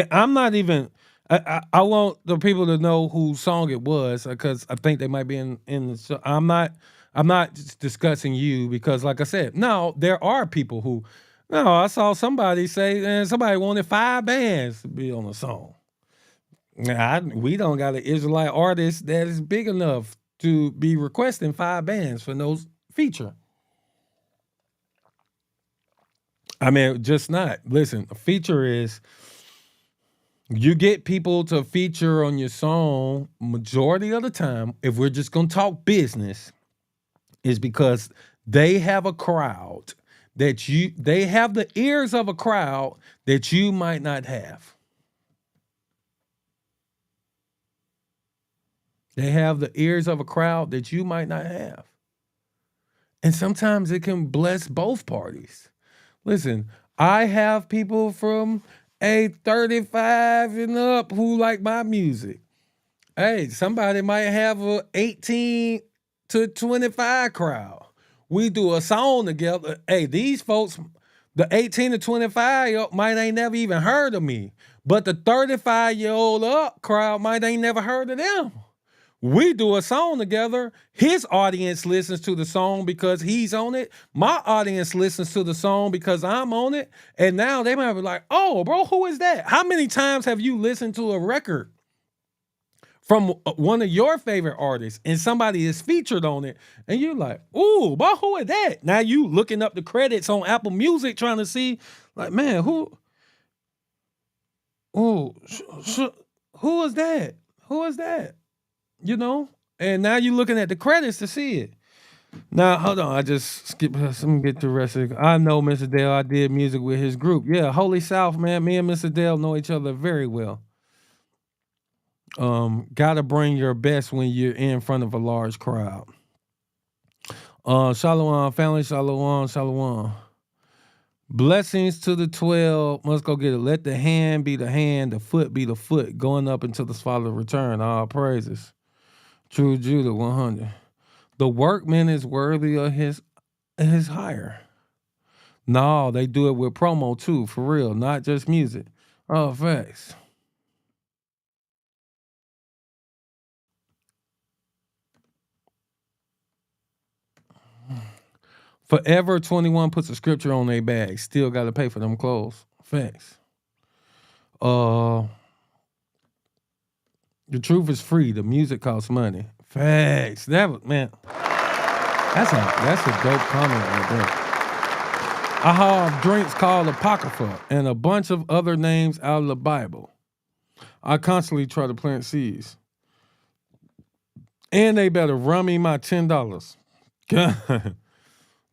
I'm not even, I want the people to know whose song it was, because I think they might be in the show. I'm not just discussing you, because like I said, no, there are people who, no, I saw somebody say, and somebody wanted 5 bands to be on a song. We don't got an Israelite artist that is big enough to be requesting 5 bands for no feature. I mean, just not. Listen, a feature is, you get people to feature on your song majority of the time, if we're just going to talk business, is because they have a crowd they have the ears of a crowd that you might not have. They have the ears of a crowd that you might not have. And sometimes it can bless both parties. Listen, I have people from age 35 and up who like my music. Hey, somebody might have a 18 to 25 crowd. We do a song together. Hey, these folks, the 18 to 25 might ain't never even heard of me. But the 35-year-old up crowd might ain't never heard of them. We do a song together. His audience listens to the song because he's on it. My audience listens to the song because I'm on it. And now they might be like, oh, bro, who is that? How many times have you listened to a record from one of your favorite artists and somebody is featured on it, and you're like, ooh, but who is that? Now you looking up the credits on Apple Music trying to see, like, man, who is that? Who is that? You know? And now you're looking at the credits to see it. Now, hold on, I just skipped. Let me get the rest of it. I know Mr. Dale. I did music with his group. Yeah, Holy South, man. Me and Mr. Dale know each other very well. Gotta bring your best when you're in front of a large crowd. Shalom, family, shalom. Blessings to the 12. Let's go get it. Let the hand be the hand, the foot be the foot, going up until the Father return. All praises. True Judah 100. The workman is worthy of his hire. No, they do it with promo too, for real, not just music. Oh, facts. Forever 21 puts a scripture on their bag. Still got to pay for them clothes. Facts. The truth is free. The music costs money. Facts. That's a dope comment right there. I have drinks called Apocrypha and a bunch of other names out of the Bible. I constantly try to plant seeds. And they better run me my $10.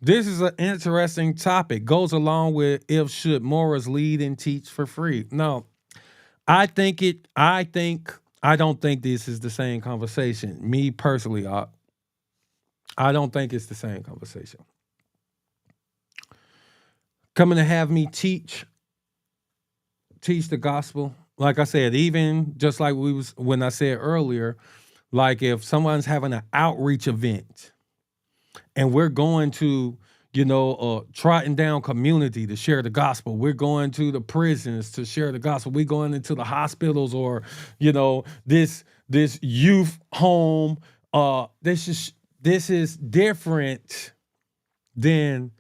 This is an interesting topic. Goes along with if should Morris lead and teach for free. No, I don't think this is the same conversation. Me personally, I don't think it's the same conversation. Coming to have me teach the gospel. like I said, even just like we was when I said earlier, like if someone's having an outreach event and we're going to, trotting down community to share the gospel. We're going to the prisons to share the gospel. We're going into the hospitals or, this youth home. This is different than,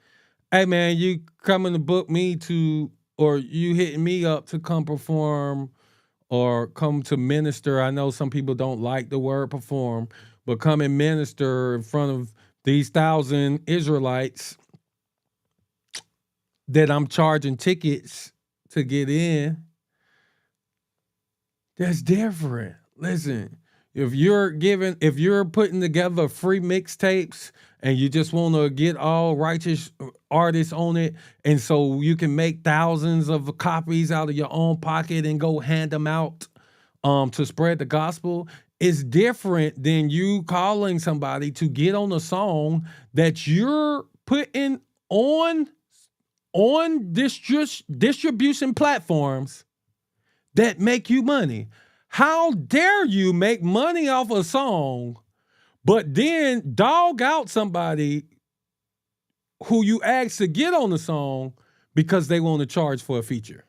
hey man, you coming to book me to, or you hitting me up to come perform or come to minister. I know some people don't like the word perform, but come and minister in front of these 1,000 Israelites that I'm charging tickets to get in. That's different. Listen, if you're putting together free mixtapes and you just want to get all righteous artists on it, and so you can make thousands of copies out of your own pocket and go hand them out to spread the gospel, it's different than you calling somebody to get on a song that you're putting on distribution platforms that make you money. How dare you make money off a song, but then dog out somebody who you asked to get on the song because they want to charge for a feature?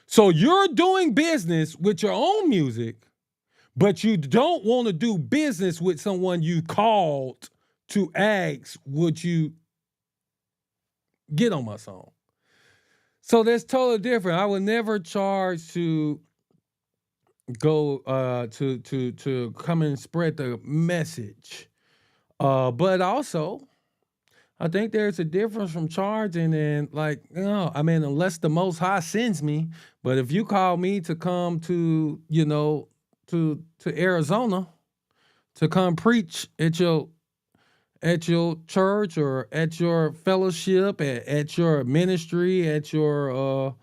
So you're doing business with your own music, but you don't want to do business with someone you called to ask, would you get on my song? So that's totally different. I would never charge to go to come and spread the message. But also, I think there's a difference from charging and unless the Most High sends me. But if you call me to come to, to Arizona to come preach at your church or at your fellowship, at your ministry, at your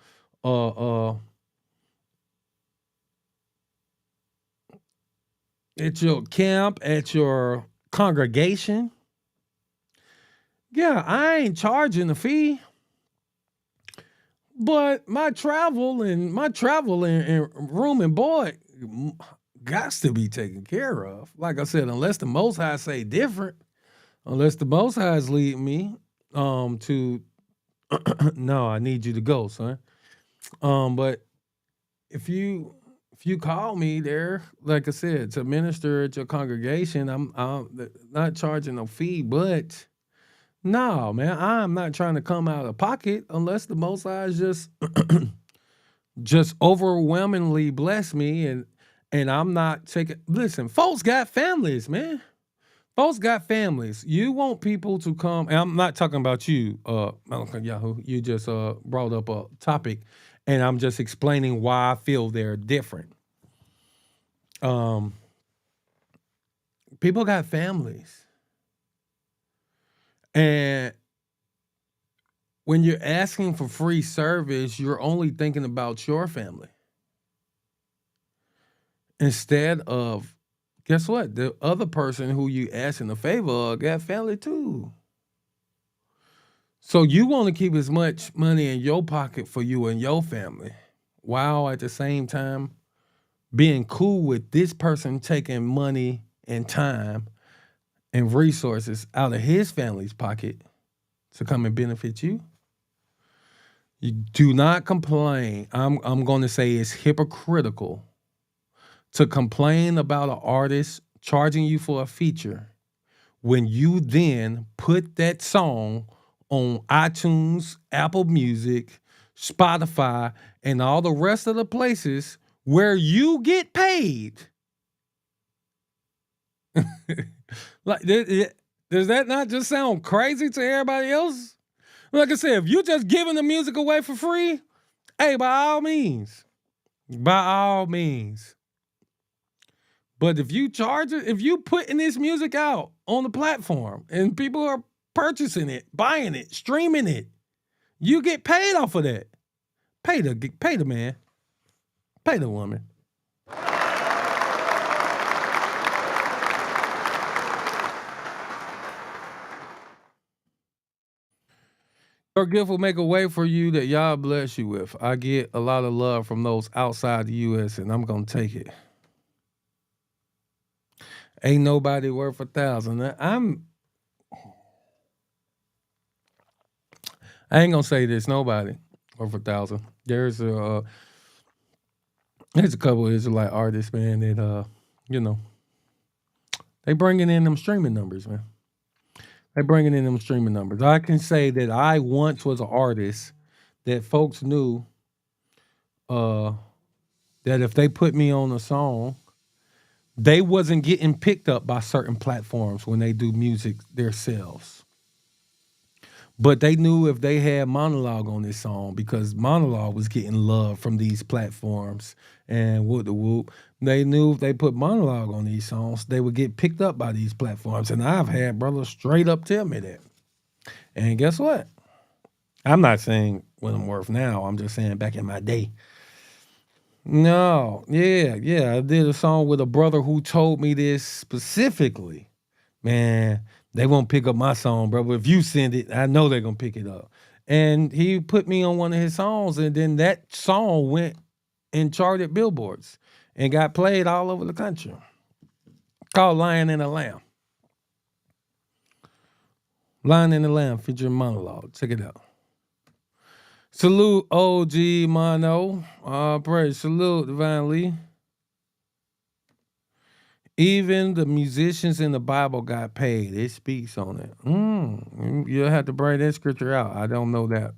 at your camp, at your congregation, yeah, I ain't charging a fee. But my travel and room and board got to be taken care of. Like I said, unless the Most High say different, unless the Most High is leading me to no, I need you to go, son. But if you call me there, like I said, to minister at your congregation, I'm not charging no fee. But no, man, I'm not trying to come out of pocket unless the Most High is just overwhelmingly bless me, and I'm not taking. Listen, folks got families, man. Folks got families. You want people to come, and I'm not talking about you, Malcolm Yahoo. You just brought up a topic, and I'm just explaining why I feel they're different. People got families. And when you're asking for free service, you're only thinking about your family. Instead of, guess what? The other person who you asking a favor of got family too. So you want to keep as much money in your pocket for you and your family, while at the same time being cool with this person taking money and time and resources out of his family's pocket to come and benefit you. You do not complain. I'm going to say it's hypocritical to complain about an artist charging you for a feature when you then put that song on iTunes, Apple Music, Spotify, and all the rest of the places where you get paid. Like, does that not just sound crazy to everybody else? Like I said, if you just giving the music away for free, hey, by all means. But if you charge it, if you putting this music out on the platform and people are purchasing it, buying it, streaming it, you get paid off of that. Pay the man. Pay the woman. Your gift will make a way for you that y'all bless you with. I get a lot of love from those outside the U.S. and I'm gonna take it. Ain't nobody worth 1,000. I ain't gonna say this. Nobody worth 1,000. There's a couple of Israelite artists, man, that they bringing in them streaming numbers, man. They bringing in them streaming numbers. I can say that I once was an artist that folks knew that if they put me on a song, they wasn't getting picked up by certain platforms when they do music themselves. But they knew if they had Monologue on this song, because Monologue was getting love from these platforms and whoop the whoop. They knew if they put Monologue on these songs, they would get picked up by these platforms. And I've had brothers straight up tell me that. And guess what? I'm not saying what I'm worth now. I'm just saying back in my day. No, yeah. I did a song with a brother who told me this specifically. Man, they won't pick up my song, bro. But if you send it, I know they're gonna pick it up. And he put me on one of his songs, and then that song went and charted billboards and got played all over the country. Called Lion and the Lamb. Lion and the Lamb featuring Monologue. Check it out. Salute OG Mono. Praise. Salute Divine Lee. Even the musicians in the Bible got paid. It speaks on it. You'll have to bring that scripture out. I don't know that.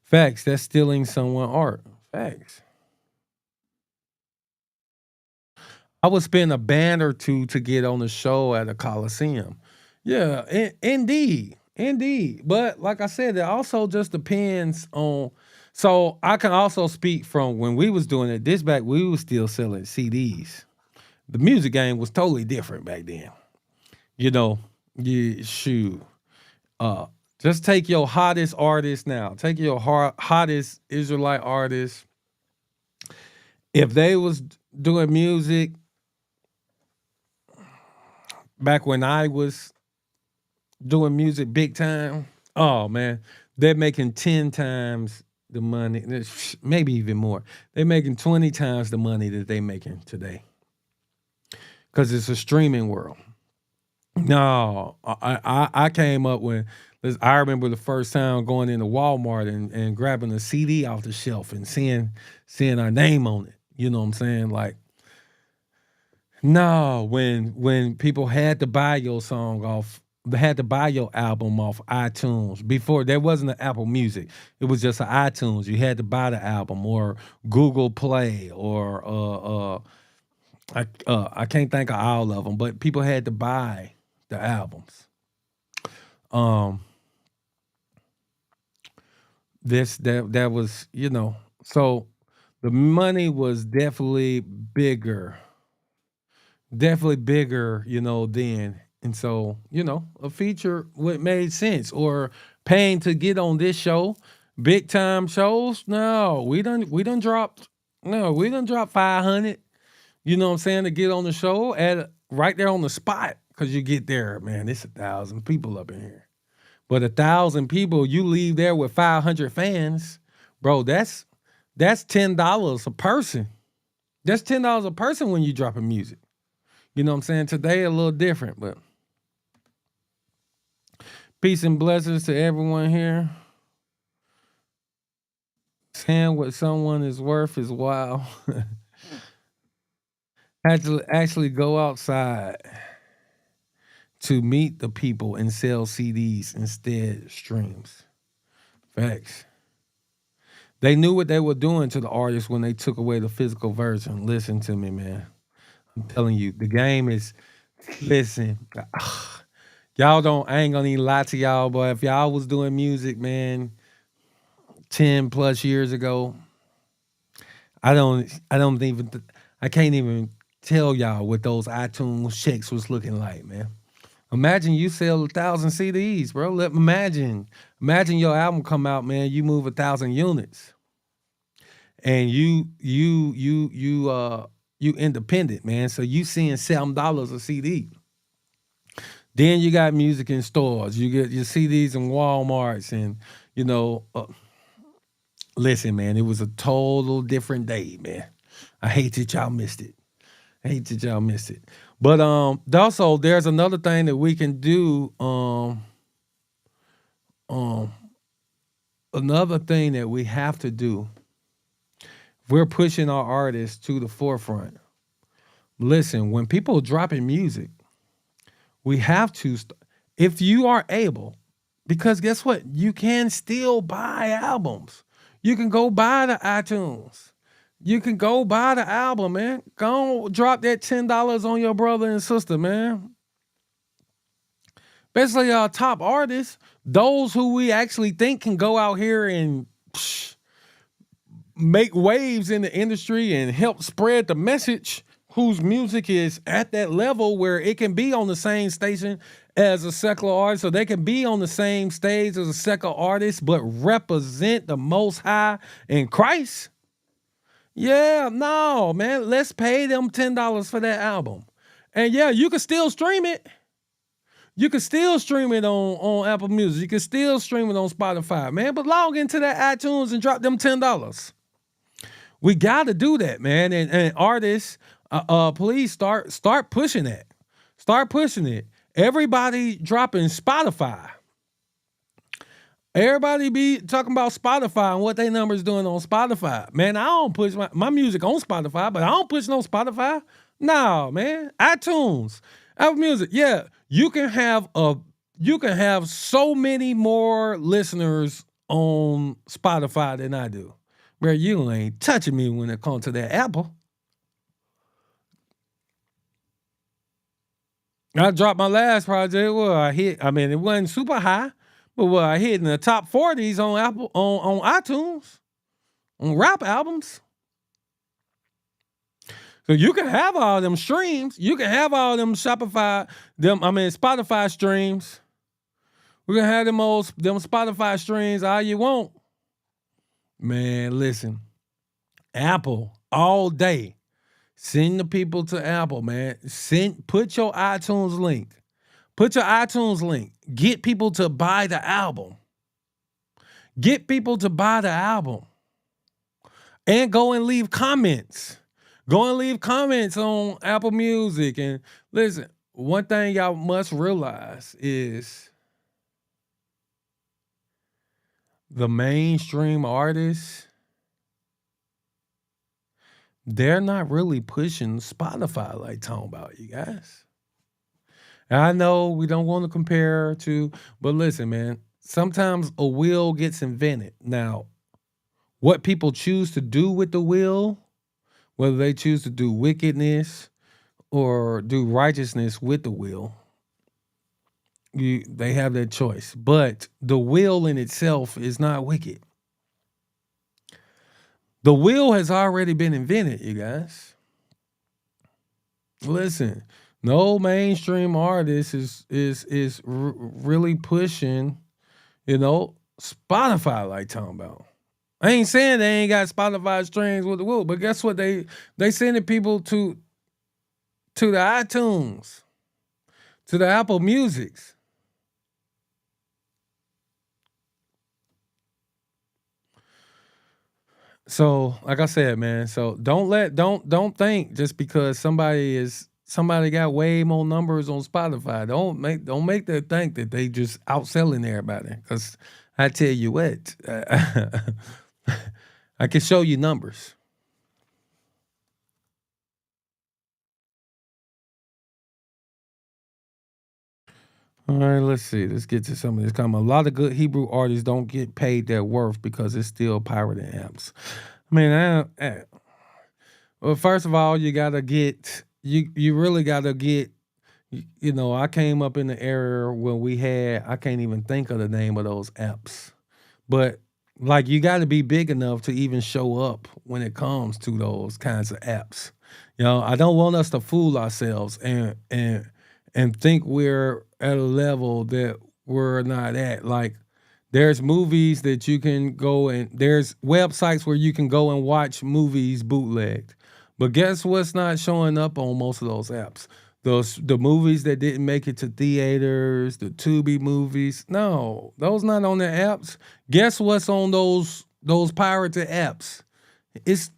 Facts. That's stealing someone's art. Facts. I would spend a band or two to get on the show at a Coliseum. Yeah, indeed. Indeed. But like I said, it also just depends on. So I can also speak from when we was doing it. This back, we was still selling CDs. The music game was totally different back then. Shoot. Just take your hottest artist now. Take your hottest Israelite artist. If they was doing music back when I was doing music big time, oh man, they're making 10 times the money, maybe even more. They're making 20 times the money that they making today. Because it's a streaming world. No, I came up with this. I remember the first time going into Walmart and grabbing a CD off the shelf and seeing our name on it. You know what I'm saying? Like, no, when people had to buy your song off, they had to buy your album off iTunes. Before there wasn't an Apple Music. It was just an iTunes. You had to buy the album or Google Play or I can't think of all of them, but people had to buy the albums. That was, so the money was definitely bigger. Definitely bigger, then. And so, a feature would made sense. Or paying to get on this show, big time shows. No, we done dropped 500. You know what I'm saying, to get on the show right there on the spot. Cause you get there, man, it's 1,000 people up in here. But 1,000 people, you leave there with 500 fans, bro. That's $10 a person. That's $10 a person when you dropping music. You know what I'm saying? Today a little different, but peace and blessings to everyone here. Saying what someone is worth is wild. Actually go outside to meet the people and sell CDs instead streams. Facts. They knew what they were doing to the artists when they took away the physical version. Listen to me, man. I'm telling you, the game is, listen, y'all I ain't gonna even lie to y'all, but if y'all was doing music, man, 10 plus years ago, I can't even tell y'all what those iTunes checks was looking like, man. Imagine you sell 1,000 CDs, bro. Imagine your album come out, man. You move 1,000 units, and you independent, man. So you seeing $7 a CD. Then you got music in stores. You get your CDs in Walmarts, and you know. Listen, man, it was a total different day, man. I hate that y'all missed it. I hate that y'all missed it. But also there's another thing that we can do. Um, another thing that we have to do. We're pushing our artists to the forefront. Listen, when people are dropping music, we have to, if you are able, because guess what? You can still buy albums. You can go buy the iTunes. You can go buy the album, man. Go on, drop that $10 on your brother and sister, man. Especially our top artists, those who we actually think can go out here and make waves in the industry and help spread the message, whose music is at that level where it can be on the same station as a secular artist, so they can be on the same stage as a secular artist, but represent the Most High in Christ. Yeah, no, man, let's pay them $10 for that album. And yeah, you can still stream it. You can still stream it on Apple Music. You can still stream it on Spotify, man, but log into that iTunes and drop them $10. We got to do that, man. And artists, please start pushing that. Start pushing it. Everybody dropping Spotify. Everybody be talking about Spotify and what their numbers doing on Spotify. Man, I don't push my music on Spotify, but I don't push no Spotify. No, man. iTunes, Apple Music. Yeah, you can have so many more listeners on Spotify than I do. Bro, you ain't touching me when it comes to that Apple. I dropped my last project. Well, it wasn't super high, but I hit in the top 40s on Apple, on iTunes, on rap albums. So you can have all them streams. You can have all them Spotify streams. We can have them Spotify streams all you want. Man, listen. Apple all day. Send the people to Apple, man. Put your iTunes link. Put your iTunes link. Get people to buy the album. Get people to buy the album. And go and leave comments. Go and leave comments on Apple Music. And listen, one thing y'all must realize is the mainstream artists, they're not really pushing Spotify like talking about, you guys. And I know we don't want to compare to, but listen, man, sometimes a will gets invented. Now, what people choose to do with the will, whether they choose to do wickedness or do righteousness with the will, they have that choice. But the will in itself is not wicked. The will has already been invented, you guys. Listen, no mainstream artist is really pushing, Spotify like talking about. I ain't saying they ain't got Spotify streams with the will, but guess what? They sending people to the iTunes, to the Apple Musics. So, like I said, man, so don't think just because somebody got way more numbers on Spotify. Don't make them think that they just outselling everybody. Because I tell you what, I can show you numbers. All right, let's see. Let's get to some of this comment. A lot of good Hebrew artists don't get paid their worth because it's still pirated amps. I mean, well, first of all, you gotta get you really gotta get. I came up in the era when I can't even think of the name of those apps, but like you got to be big enough to even show up when it comes to those kinds of apps. I don't want us to fool ourselves and think we're at a level that we're not at. Like, there's movies that you can go and there's websites where you can go and watch movies bootlegged. But guess what's not showing up on most of those apps? the movies that didn't make it to theaters, the Tubi movies. No, those not on the apps. Guess what's on those pirated apps? It's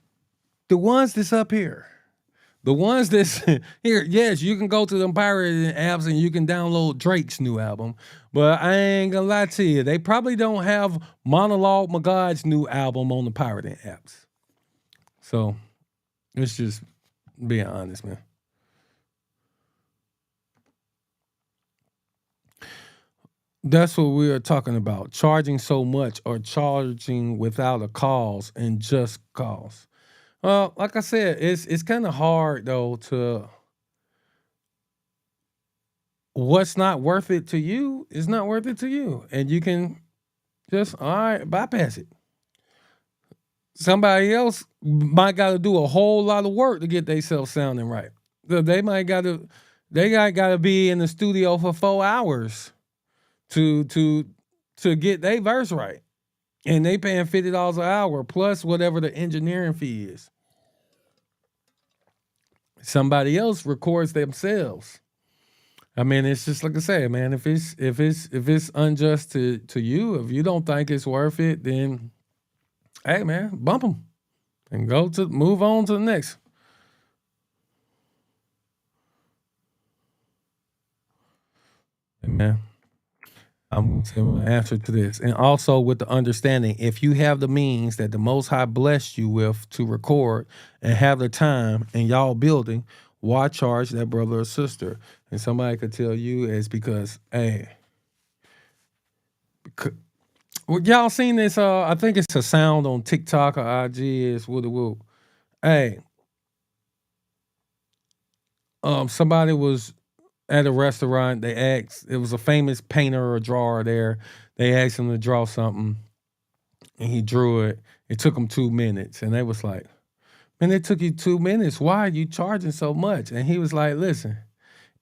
the ones that's up here. The ones that's here, yes, you can go to them pirated apps and you can download Drake's new album. But I ain't gonna lie to you, they probably don't have Monologue Magad's new album on the pirated apps. So it's just being honest, man. That's what we are talking about. Charging so much or charging without a cause and just cause. Well, like I said, it's kind of hard though to what's not worth it to you is not worth it to you, and you can just all right bypass it. Somebody else might got to do a whole lot of work to get themselves sounding right. So they got to be in the studio for 4 hours to get their verse right, and they paying $50 an hour plus whatever the engineering fee is. Somebody else records themselves. I mean, it's just like I say, man. If it's unjust to you, if you don't think it's worth it, then hey, man, bump them and move on to the next. Hey, man, I'm gonna answer to this, and also with the understanding, if you have the means that the Most High blessed you with to record and have the time, and y'all building, why charge that brother or sister? And somebody could tell you it's because, hey, well, y'all seen this? I think it's a sound on TikTok or IG. Is woo woo. Hey, somebody was at a restaurant. They asked. It was a famous painter or drawer there. They asked him to draw something, and he drew it. It took him 2 minutes, and they was like, "Man, it took you 2 minutes. Why are you charging so much?" And he was like, "Listen,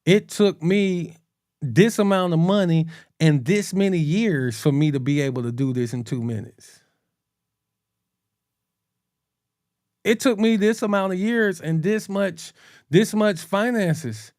it took me this amount of money and this many years for me to be able to do this in 2 minutes. It took me this amount of years and this much finances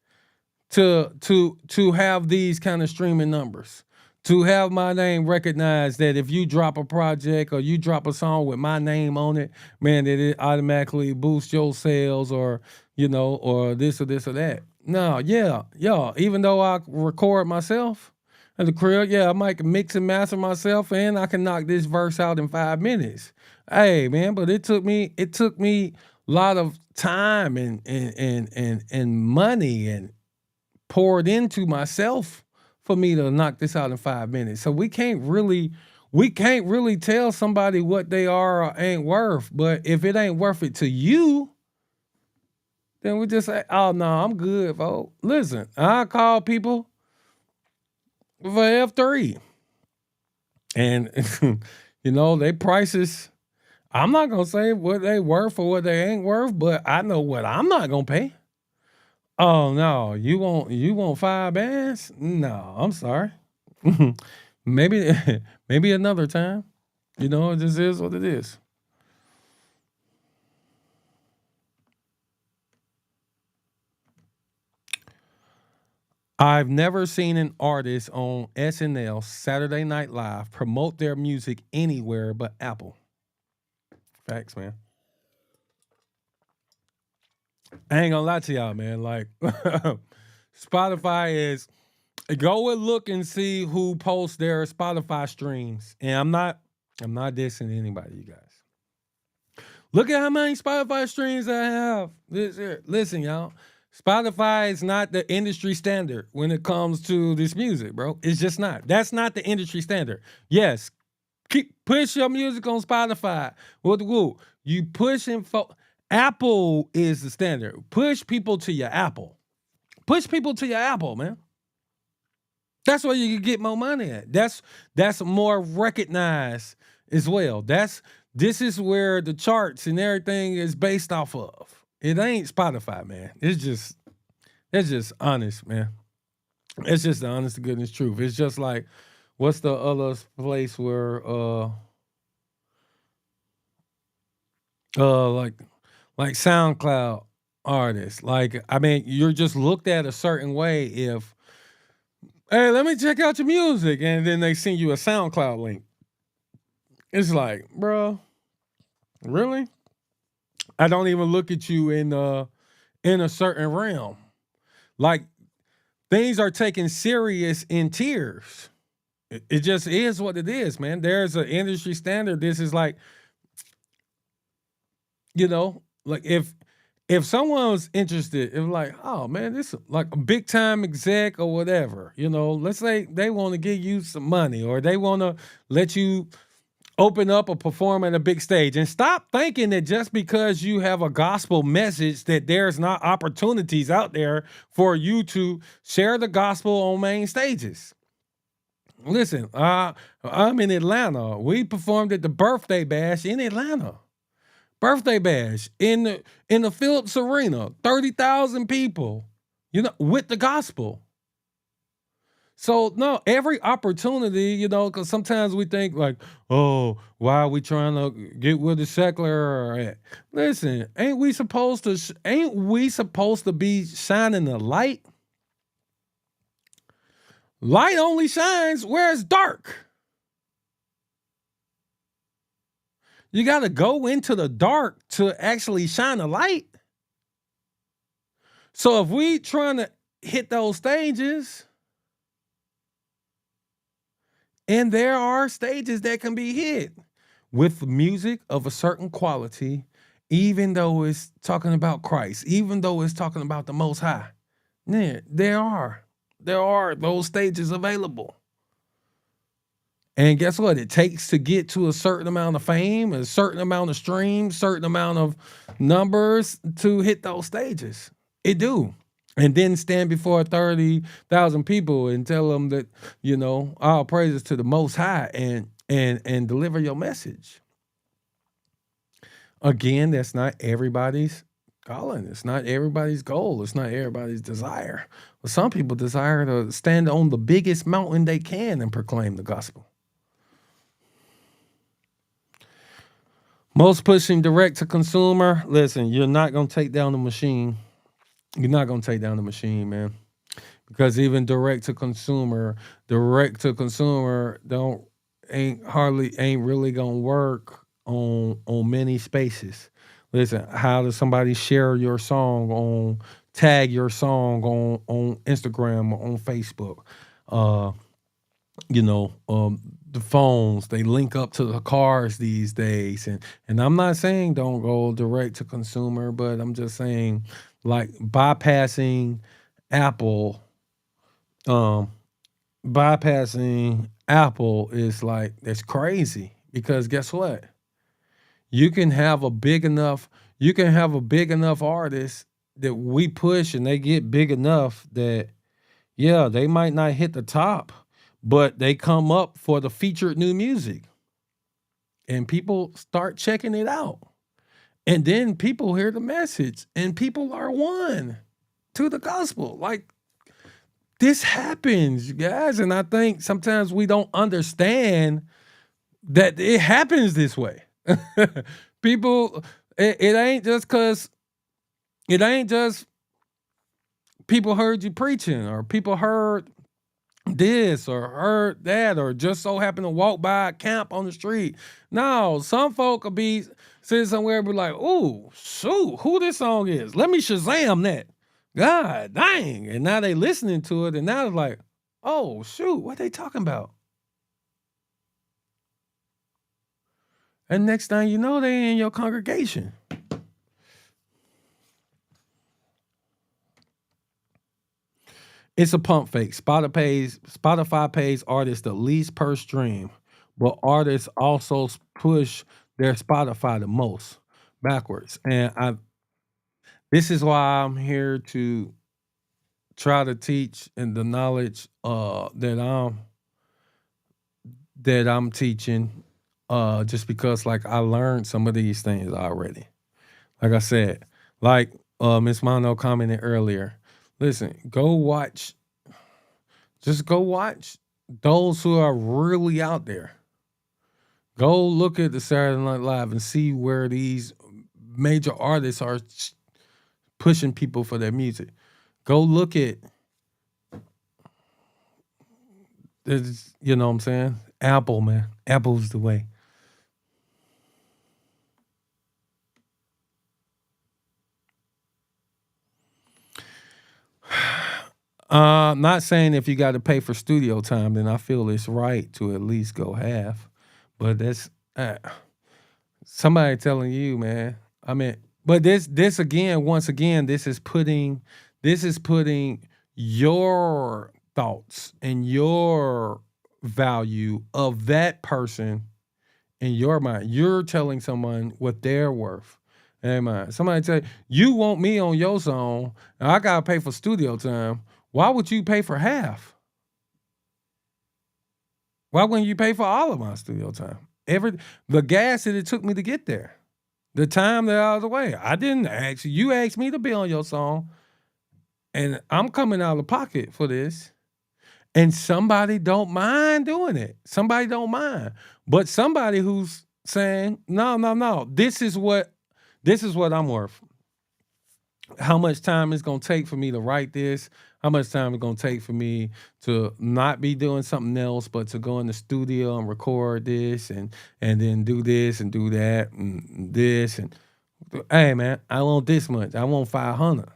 to have these kind of streaming numbers, to have my name recognized, that if you drop a project or you drop a song with my name on it, man, that it automatically boosts your sales, or or this or this or that. No, yeah, y'all. Even though I record myself at the crib, yeah, I might mix and master myself, and I can knock this verse out in 5 minutes. Hey, man, but it took me a lot of time and money and poured into myself for me to knock this out in 5 minutes. So we can't really tell somebody what they are or ain't worth. But if it ain't worth it to you, then we just say, "Oh no, I'm good, folks." Listen, I call people for F3, and they prices. I'm not gonna say what they worth or what they ain't worth, but I know what I'm not gonna pay. Oh no, you want 5 bands? No, I'm sorry. Maybe maybe another time. It just is what it is. I've never seen an artist on SNL Saturday Night Live promote their music anywhere but Apple. Facts, man. I ain't gonna lie to y'all, man. Like Spotify is go and look and see who posts their Spotify streams. And I'm not dissing anybody, you guys. Look at how many Spotify streams I have. Listen, y'all. Spotify is not the industry standard when it comes to this music, bro. It's just not. That's not the industry standard. Yes, push your music on Spotify. What the woo? You pushing for Apple is the standard. Push people to your Apple. Push people to your Apple, man. That's where you can get more money at. That's more recognized as well. This is where the charts and everything is based off of. It ain't Spotify, man. That's just honest, man. It's just the honest to goodness truth. It's just like, what's the other place where like SoundCloud? artists. Like, I mean, you're just looked at a certain way if, hey, let me check out your music, and then they send you a SoundCloud link. It's like, bro, really? I don't even look at you in a certain realm. Like, things are taken serious in tears. It just is what it is, man. There's an industry standard. This is like, like if someone's interested, if like, oh man, this is like a big time exec or whatever, let's say they want to give you some money or they want to let you open up or perform at a big stage, and stop thinking that just because you have a gospel message that there's not opportunities out there for you to share the gospel on main stages. Listen, I'm in Atlanta. We performed at the Birthday Bash in Atlanta. Birthday Bash in the Phillips Arena, 30,000 people, with the gospel. So no, every opportunity, because sometimes we think like, oh, why are we trying to get with the secular? Listen, ain't we supposed to be shining the light? Light only shines where it's dark. You got to go into the dark to actually shine a light. So if we trying to hit those stages, and there are stages that can be hit with music of a certain quality, even though it's talking about Christ, even though it's talking about the Most High. Yeah, there are those stages available. And guess what? It takes to get to a certain amount of fame, a certain amount of streams, certain amount of numbers to hit those stages. It do. And then stand before 30,000 people and tell them that, all praises to the Most High and deliver your message. Again, that's not everybody's calling. It's not everybody's goal. It's not everybody's desire. But some people desire to stand on the biggest mountain they can and proclaim the gospel. Most pushing direct to consumer. Listen, you're not going to take down the machine. You're not going to take down the machine, man. Because even direct to consumer ain't really going to work on many spaces. Listen, how does somebody share your song tag your song on Instagram or on Facebook? The phones, they link up to the cars these days. And I'm not saying don't go direct to consumer, but I'm just saying like bypassing Apple is like, that's crazy, because guess what? You can have a big enough artist that we push and they get big enough that, yeah, they might not hit the top, but they come up for the featured new music. And people start checking it out. And then people hear the message and people are won to the gospel. Like, this happens, you guys. And I think sometimes we don't understand that it happens this way. People, it ain't just people heard you preaching, or people heard this or heard that, or just so happened to walk by a camp on the street. No, some folk will be sitting somewhere and be like, "Ooh, shoot, who this song is? Let me Shazam that." God dang. And now they listening to it, and now it's like, oh shoot, what they talking about? And next thing you know, they in your congregation. It's a pump fake. Spotify pays artists the least per stream, but artists also push their Spotify the most backwards. And this is why I'm here to try to teach and the knowledge that I'm teaching, just because like I learned some of these things already. Like I said, like Miss Mono commented earlier. Listen, just go watch those who are really out there. Go look at the Saturday Night Live and see where these major artists are pushing people for their music. Go look at, you know what I'm saying? Apple, man. Apple's the way. Not saying if you got to pay for studio time, then I feel it's right to at least go half. But that's somebody telling you, man. I mean, but this again, once again, this is putting your thoughts and your value of that person in your mind. You're telling someone what they're worth. Amen. Somebody tell you want me on your song, and I gotta pay for studio time. Why would you pay for half? Why wouldn't you pay for all of my studio time? The gas that it took me to get there, the time that I was away. I didn't ask you. You asked me to be on your song, and I'm coming out of pocket for this. And somebody don't mind doing it. Somebody don't mind. But somebody who's saying, no, no, no, this is what I'm worth. How much time it's gonna take for me to write this, how much time it's gonna take for me to not be doing something else, but to go in the studio and record this and then do this and do that and this and hey man, I want this much. I want 500.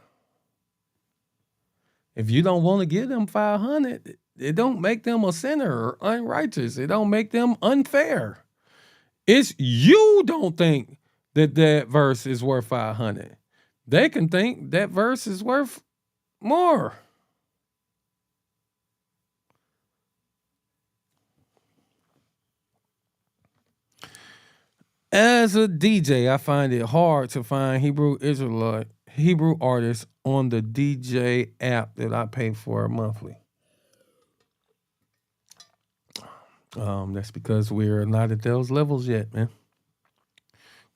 If you don't want to give them 500, it don't make them a sinner or unrighteous. It don't make them unfair. It's you don't think that verse is worth 500. They can think that verse is worth more. As a DJ, I find it hard to find Hebrew artists on the DJ app that I pay for monthly. That's because we're not at those levels yet, man.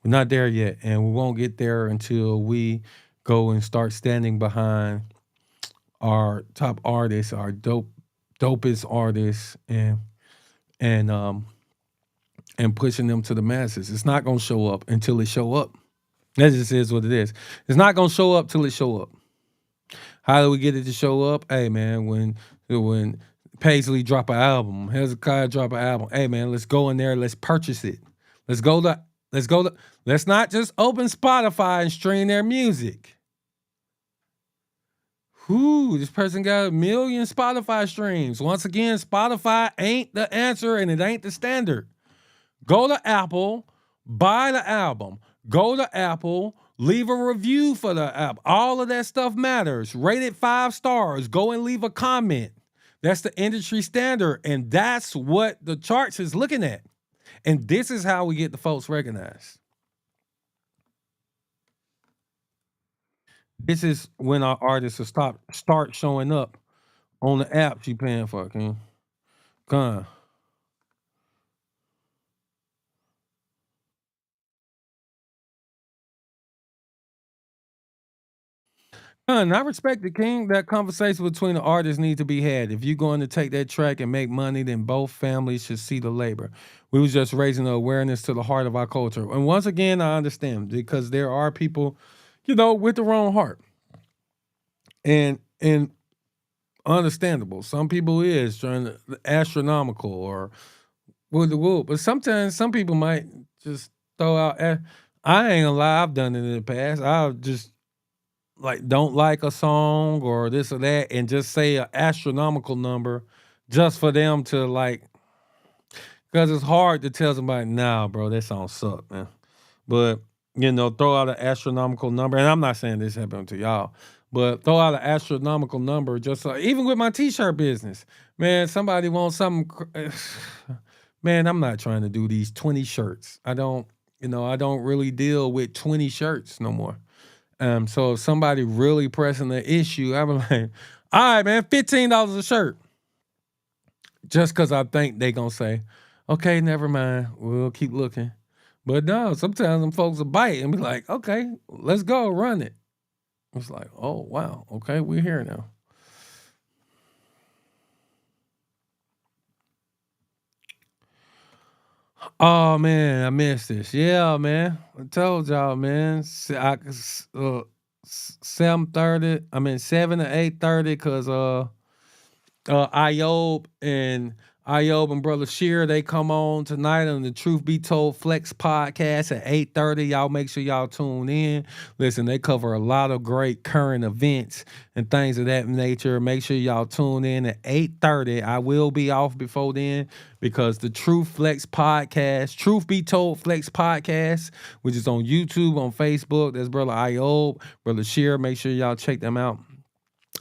We're not there yet, and we won't get there until we go and start standing behind our top artists, our dopest artists, and pushing them to the masses. It's not gonna show up until it show up. That just is what it is. It's not gonna show up till it show up. How do we get it to show up? Hey man, when Paisley drop an album, Hezekiah drop an album. Hey man, let's go in there, let's purchase it. Let's not just open Spotify and stream their music. This person got 1 million Spotify streams. Once again, Spotify ain't the answer and it ain't the standard. Go to Apple, buy the album. Go to Apple, leave a review for the app. All of that stuff matters. Rate it 5 stars. Go and leave a comment. That's the industry standard. And that's what the charts is looking at. And this is how we get the folks recognized. This is when our artists will start showing up on the apps you paying for, King. Gone. I respect the King. That conversation between the artists need to be had. If you're going to take that track and make money, then both families should see the labor. We was just raising the awareness to the heart of our culture. And once again, I understand because there are people, with the wrong heart. And understandable. Some people is trying to astronomical or with the whoop. But sometimes some people might just throw out. I ain't gonna lie, I've done it in the past. I'll just don't like a song or this or that and just say an astronomical number just for them to because it's hard to tell somebody, nah, bro, that song suck, man. But throw out an astronomical number, and I'm not saying this happened to y'all, but throw out an astronomical number just even with my t-shirt business, man. Somebody wants something, man. I'm not trying to do these 20 shirts. I don't really deal with 20 shirts no more. So if somebody really pressing the issue, I'm like, all right, man, $15 a shirt. Just because I think they gonna say, okay, never mind, we'll keep looking. But no, sometimes them folks will bite and be like, okay, let's go, run it. It's like, oh wow, okay, we're here now. Oh man, I missed this. Yeah, man. I told y'all, man. 7:30. I mean 7 to 8:30 because Iob and Brother Shear, they come on tonight on the Truth Be Told Flex podcast at 8:30. Y'all make sure y'all tune in. Listen, they cover a lot of great current events and things of that nature. Make sure y'all tune in at 8:30. I will be off before then because the Truth Flex podcast, Truth Be Told Flex podcast, which is on YouTube, on Facebook. That's Brother Iob, Brother Shear. Make sure y'all check them out.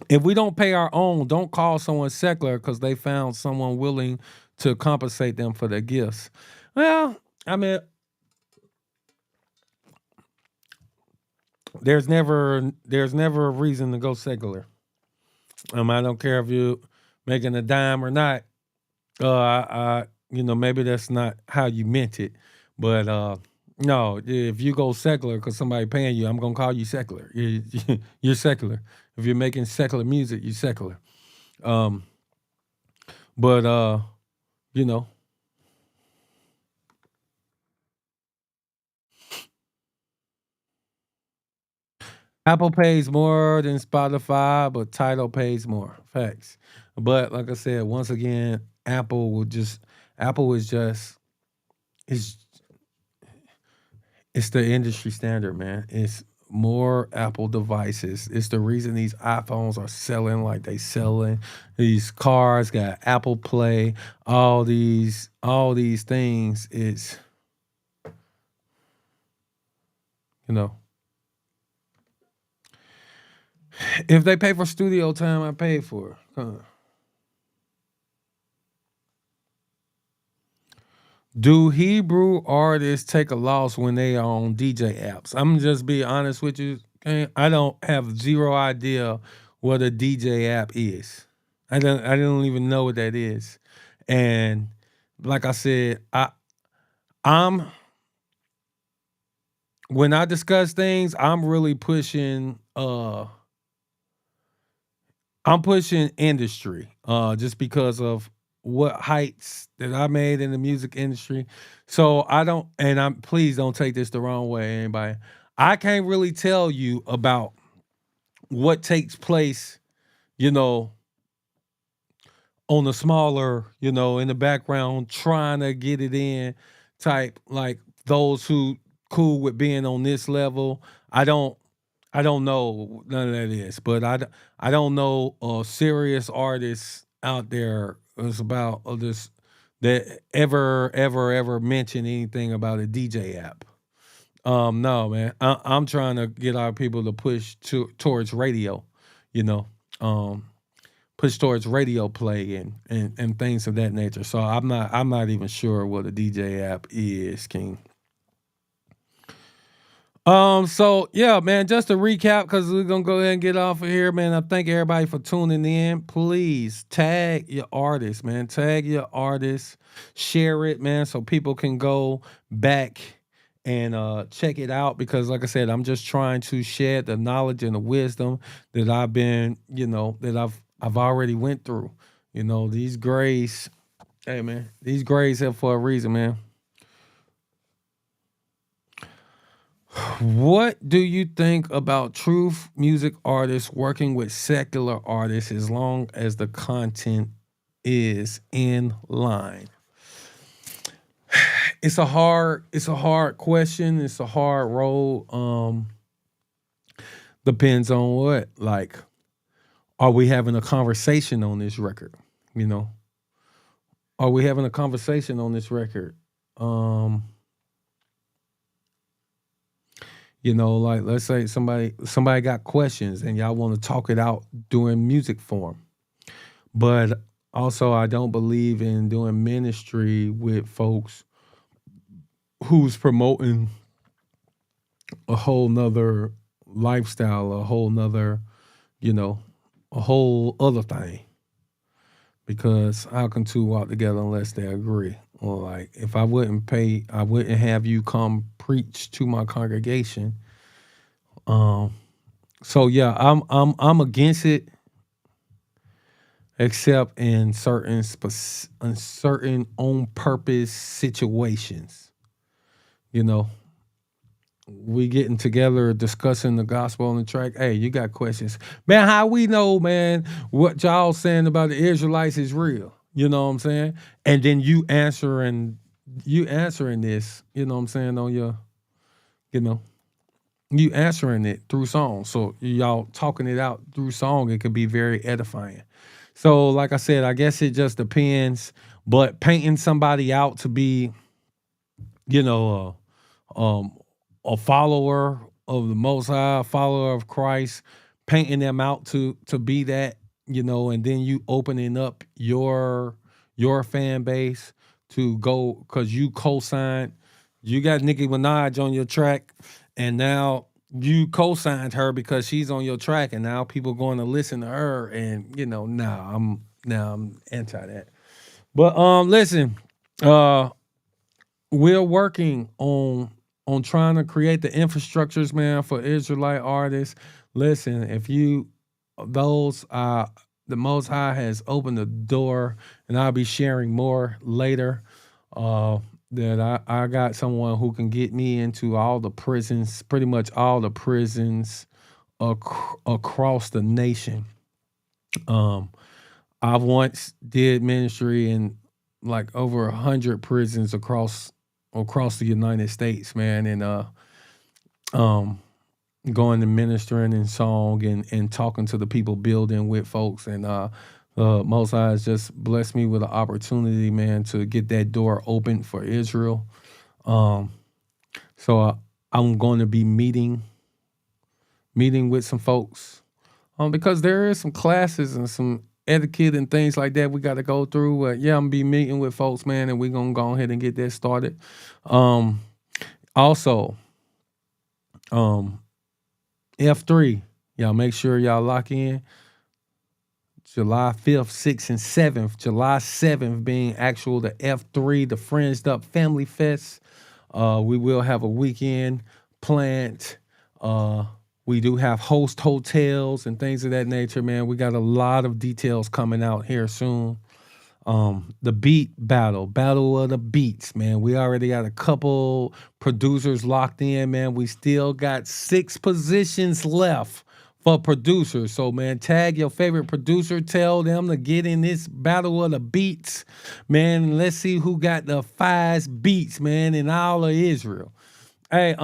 If we don't pay our own, don't call someone secular because they found someone willing to compensate them for their gifts. Well, I mean, there's never a reason to go secular. I don't care if you're making a dime or not. Maybe that's not how you meant it, but no, if you go secular because somebody paying you, I'm gonna call you secular. You're secular. If you're making secular music, you're secular. But you know, Apple pays more than Spotify, but Tidal pays more. Facts. But like I said, once again, Apple is just it's the industry standard, man. It's more Apple devices. It's the reason these iPhones are selling like they selling. These cars got Apple Play, all these things. It's if they pay for studio time, I pay for it. Do Hebrew artists take a loss when they are on DJ apps? I'm just be honest with you. Okay? I don't have zero idea what a DJ app is. I don't even know what that is. And like I said, I'm when I discuss things, I'm really pushing I'm pushing industry just because of what heights that I made in the music industry. So I don't, and I'm please don't take this the wrong way, anybody. I can't really tell you about what takes place, you know, on the smaller, in the background, trying to get it in type, like those who cool with being on this level. I don't know none of that is, but I don't know serious artists out there is about this that ever mention anything about a DJ app. No, man. I'm trying to get our people to push towards radio, you know, um, push towards radio play and things of that nature. So I'm not even sure what a DJ app is, King. So yeah, man, just to recap, because we're gonna go ahead and get off of here, man. I thank everybody for tuning in. Please tag your artists, man. Tag your artists, share it, man, so people can go back and check it out. Because like I said, I'm just trying to share the knowledge and the wisdom that I've been, that I've already went through. These grades, hey man, these grades have for a reason, man. What do you think about truth music artists working with secular artists as long as the content is in line? It's a hard question. It's a hard road. Depends on what. Like, are we having a conversation on this record? Are we having a conversation on this record? Like let's say somebody got questions and y'all want to talk it out doing music form. But also I don't believe in doing ministry with folks who's promoting a whole nother lifestyle, a whole nother, a whole other thing. Because how can two walk together unless they agree? Or like if I wouldn't have you come preach to my congregation. So yeah, I'm against it, except in certain on purpose situations. we getting together discussing the gospel on the track. Hey, you got questions, man? How we know, man, what y'all saying about the Israelites is real? You know what I'm saying? And then you answering this. You know what I'm saying on your, you know, you answering it through song. So y'all talking it out through song. It could be very edifying. So, like I said, I guess it just depends. But painting somebody out to be, you know, a follower of the Most High, a follower of Christ, painting them out to be that, you know, and then you opening up your fan base to go because you co-signed, you got Nicki Minaj on your track, and now you co-signed her because she's on your track, and now people going to listen to her, and you know, I'm anti that. But listen, uh we're working on trying to create the infrastructures, man, for Israelite artists. Listen, if you those the Most High has opened the door, and I'll be sharing more later. That I got someone who can get me into all the prisons, pretty much all the prisons across the nation. I've once did ministry in like over 100 prisons across the United States, man, and going to ministering in song and talking to the people, building with folks, and Most High has just blessed me with an opportunity, man, to get that door open for Israel. So I'm going to be meeting with some folks, because there is some classes and some etiquette and things like that we got to go through. Yeah, I'm gonna be meeting with folks, man, and we're gonna go ahead and get that started. Also, F3, y'all make sure y'all lock in. July 5th, 6th, and 7th. July 7th being actual the F3, the Friends Up Family Fest. We will have a weekend planned. We do have host hotels and things of that nature, man. We got a lot of details coming out here soon. The beat battle of the beats, man. We already got a couple producers locked in, man. We still got 6 positions left for producers. So, man, tag your favorite producer. Tell them to get in this battle of the beats, man. Let's see who got the 5 beats, man, in all of Israel. Hey,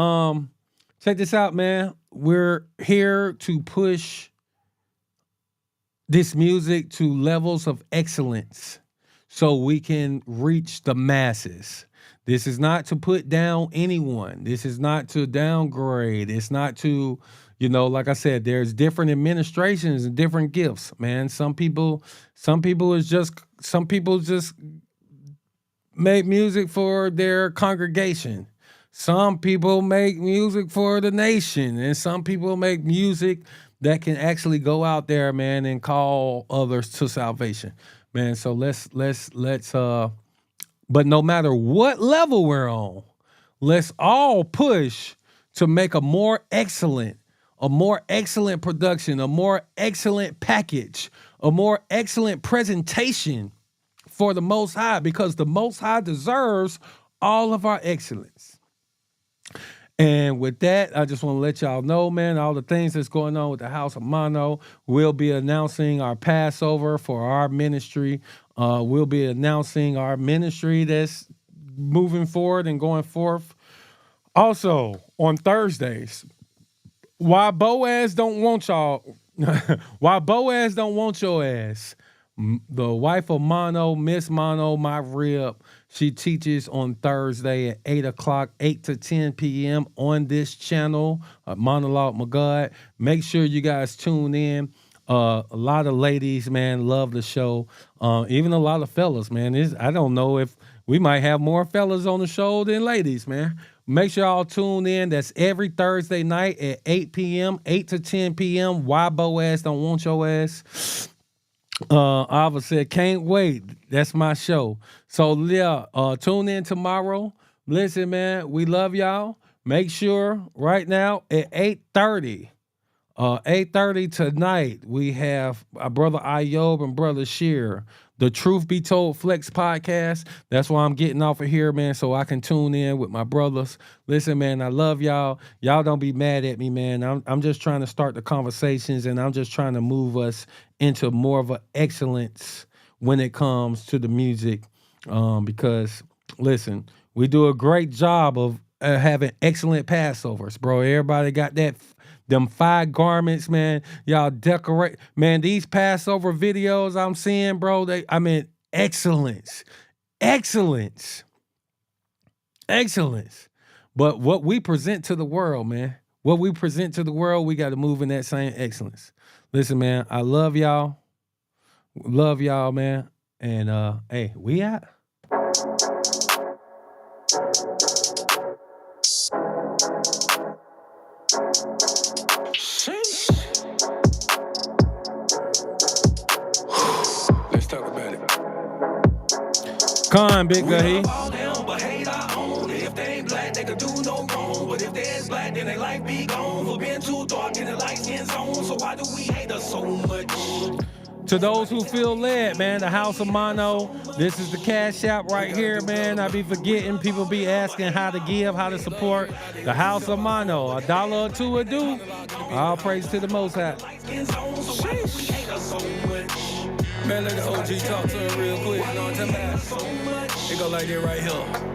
check this out, man. We're here to push this music to levels of excellence so we can reach the masses. This is not to put down anyone. This is not to downgrade. It's not to, you know, like I said, there's different administrations and different gifts, man. Some people just make music for their congregation. Some people make music for the nation, and some people make music that can actually go out there, man, and call others to salvation, man. So let's but no matter what level we're on, let's all push to make a more excellent production, a more excellent package, a more excellent presentation for the Most High, because the Most High deserves all of our excellence. And with that, I just want to let y'all know, man, all the things that's going on with the House of Mono. We'll be announcing our Passover for our ministry. We'll be announcing our ministry that's moving forward and going forth. Also, on Thursdays, why Boaz don't want y'all, why Boaz don't want your ass, the wife of Mono, Miss Mono, my rib, she teaches on Thursday at 8 o'clock, 8 to 10 p.m. on this channel, Monologue Magad. Make sure you guys tune in. A lot of ladies, man, love the show. Even a lot of fellas, man. I don't know if we might have more fellas on the show than ladies, man. Make sure y'all tune in. That's every Thursday night at 8 p.m., 8 to 10 p.m. Why Boaz don't want your ass? Ava said, can't wait. That's my show. So yeah, tune in tomorrow. Listen, man, we love y'all. Make sure right now at 8:30, 8:30 tonight, we have our brother Ayob and brother Sheer. The Truth Be Told Flex podcast. That's why I'm getting off of here, man, so I can tune in with my brothers. Listen, man, I love y'all. Y'all don't be mad at me, man. I'm just trying to start the conversations, and I'm just trying to move us into more of an excellence when it comes to the music. Because, listen, we do a great job of having excellent Passovers, bro. Everybody got them 5 garments, man. Y'all decorate. Man, these Passover videos I'm seeing, bro, excellence. Excellence. Excellence. But what we present to the world, man, what we present to the world, we got to move in that same excellence. Listen, man, I love y'all. Love y'all, man. And, hey, we out. Let's talk about it. Come on, Big Gahi. All them, but hate our own. If they ain't black, they could do no wrong. But if they is black, then they like be gone. For being too dark in the light skin zone. So why do we hate us so much? To those who feel led, man, the House of Mono, this is the Cash App right here, man. I be forgetting, people be asking how to give, how to support. The House of Mono, $1 or $2 a do. All praise to the Most High. Man, let the OG talk to him real quick. You know what I'm talking about? It go like that right here.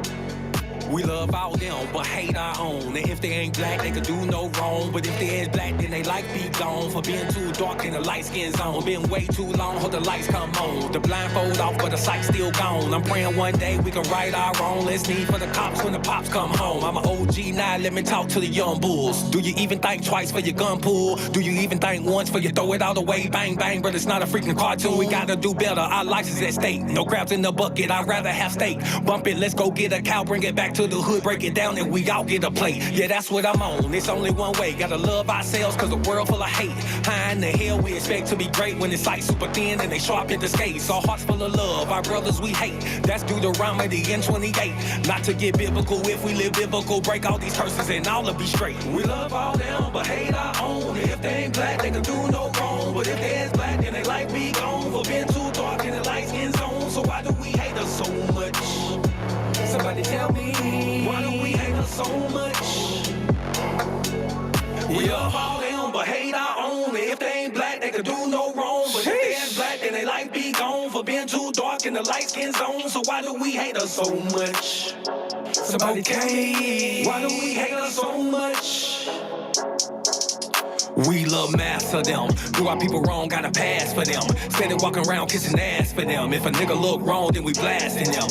We love all them, but hate our own. And if they ain't black, they could do no wrong. But if they is black, then they like be gone. For being too dark in the light skin zone. Been way too long, hope the lights come on. The blindfold off, but the sight's still gone. I'm praying one day we can right our wrong. Let's need for the cops when the pops come home. I'm an OG now, let me talk to the young bulls. Do you even think twice for your gun pull? Do you even think once for you throw it all away? Bang, bang, but it's not a freaking cartoon. We gotta do better, our lives is at stake. No crabs in the bucket, I'd rather have steak. Bump it, let's go get a cow, bring it back to the hood, break it down and we all get a plate. Yeah, that's what I'm on, it's only one way. Gotta love ourselves cause the world full of hate. How in the hell we expect to be great when it's like super thin and they sharp at the skates? Our hearts full of love, our brothers we hate. That's Deuteronomy and 28. Not to get biblical, if we live biblical, break all these curses and all will be straight. We love all them, but hate our own. If they ain't black, they can do no wrong. But if they is black, then they like be gone. For being too dark in the light skin zone. So why do we hate us so much? Somebody tell me, why do we hate us so much? We love all them, but hate our own. If they ain't black, they could do no wrong. But if they ain't black, then they like be gone. For being too dark in the light skin zone. So why do we hate us so much? Somebody tell me, why do we hate us so much? We love master them. Do our people wrong, gotta pass for them. Steady walking around kissing ass for them. If a nigga look wrong, then we blasting them.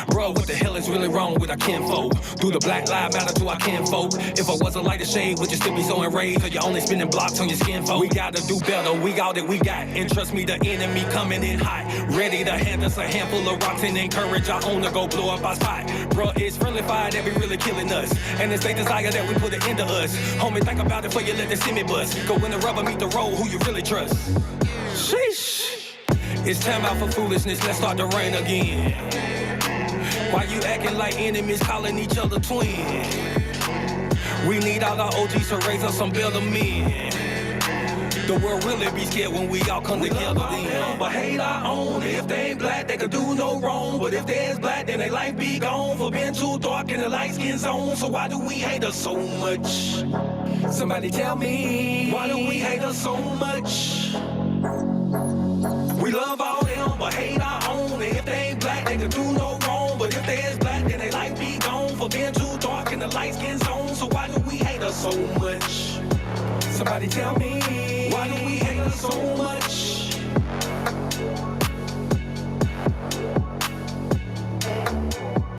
Bro, what the hell is really wrong with our kinfolk? Do the Black Lives Matter to our kinfolk? If I was a lighter shade, would you still be so enraged? Or you only spinning blocks on your skin, folk? We gotta do better, we all that we got. And trust me, the enemy coming in hot. Ready to hand us a handful of rocks and encourage our own to go blow up our spot. Bro, it's friendly fire that be really killing us. And it's their desire that we put it into us. Homie, think about it before you let the semi bust. Go when the rubber meet the road, who you really trust? Sheesh. It's time out for foolishness, let's start the rain again. Why you acting like enemies calling each other twin? We need all our OGs to raise us some better men. The world really be scared when we all come together then. But hate our own. If they ain't black, they could do no wrong. But if they is black, then they like be gone. For being too dark in the light skin zone. So why do we hate us so much? Somebody tell me, why do we hate us so much? We love all them, but hate our own. If they ain't black, they could do no wrong. But if they is black, then they like be gone. For being too dark in the light skin zone. So why do we hate us so much? Somebody tell me, why do we hate us so much?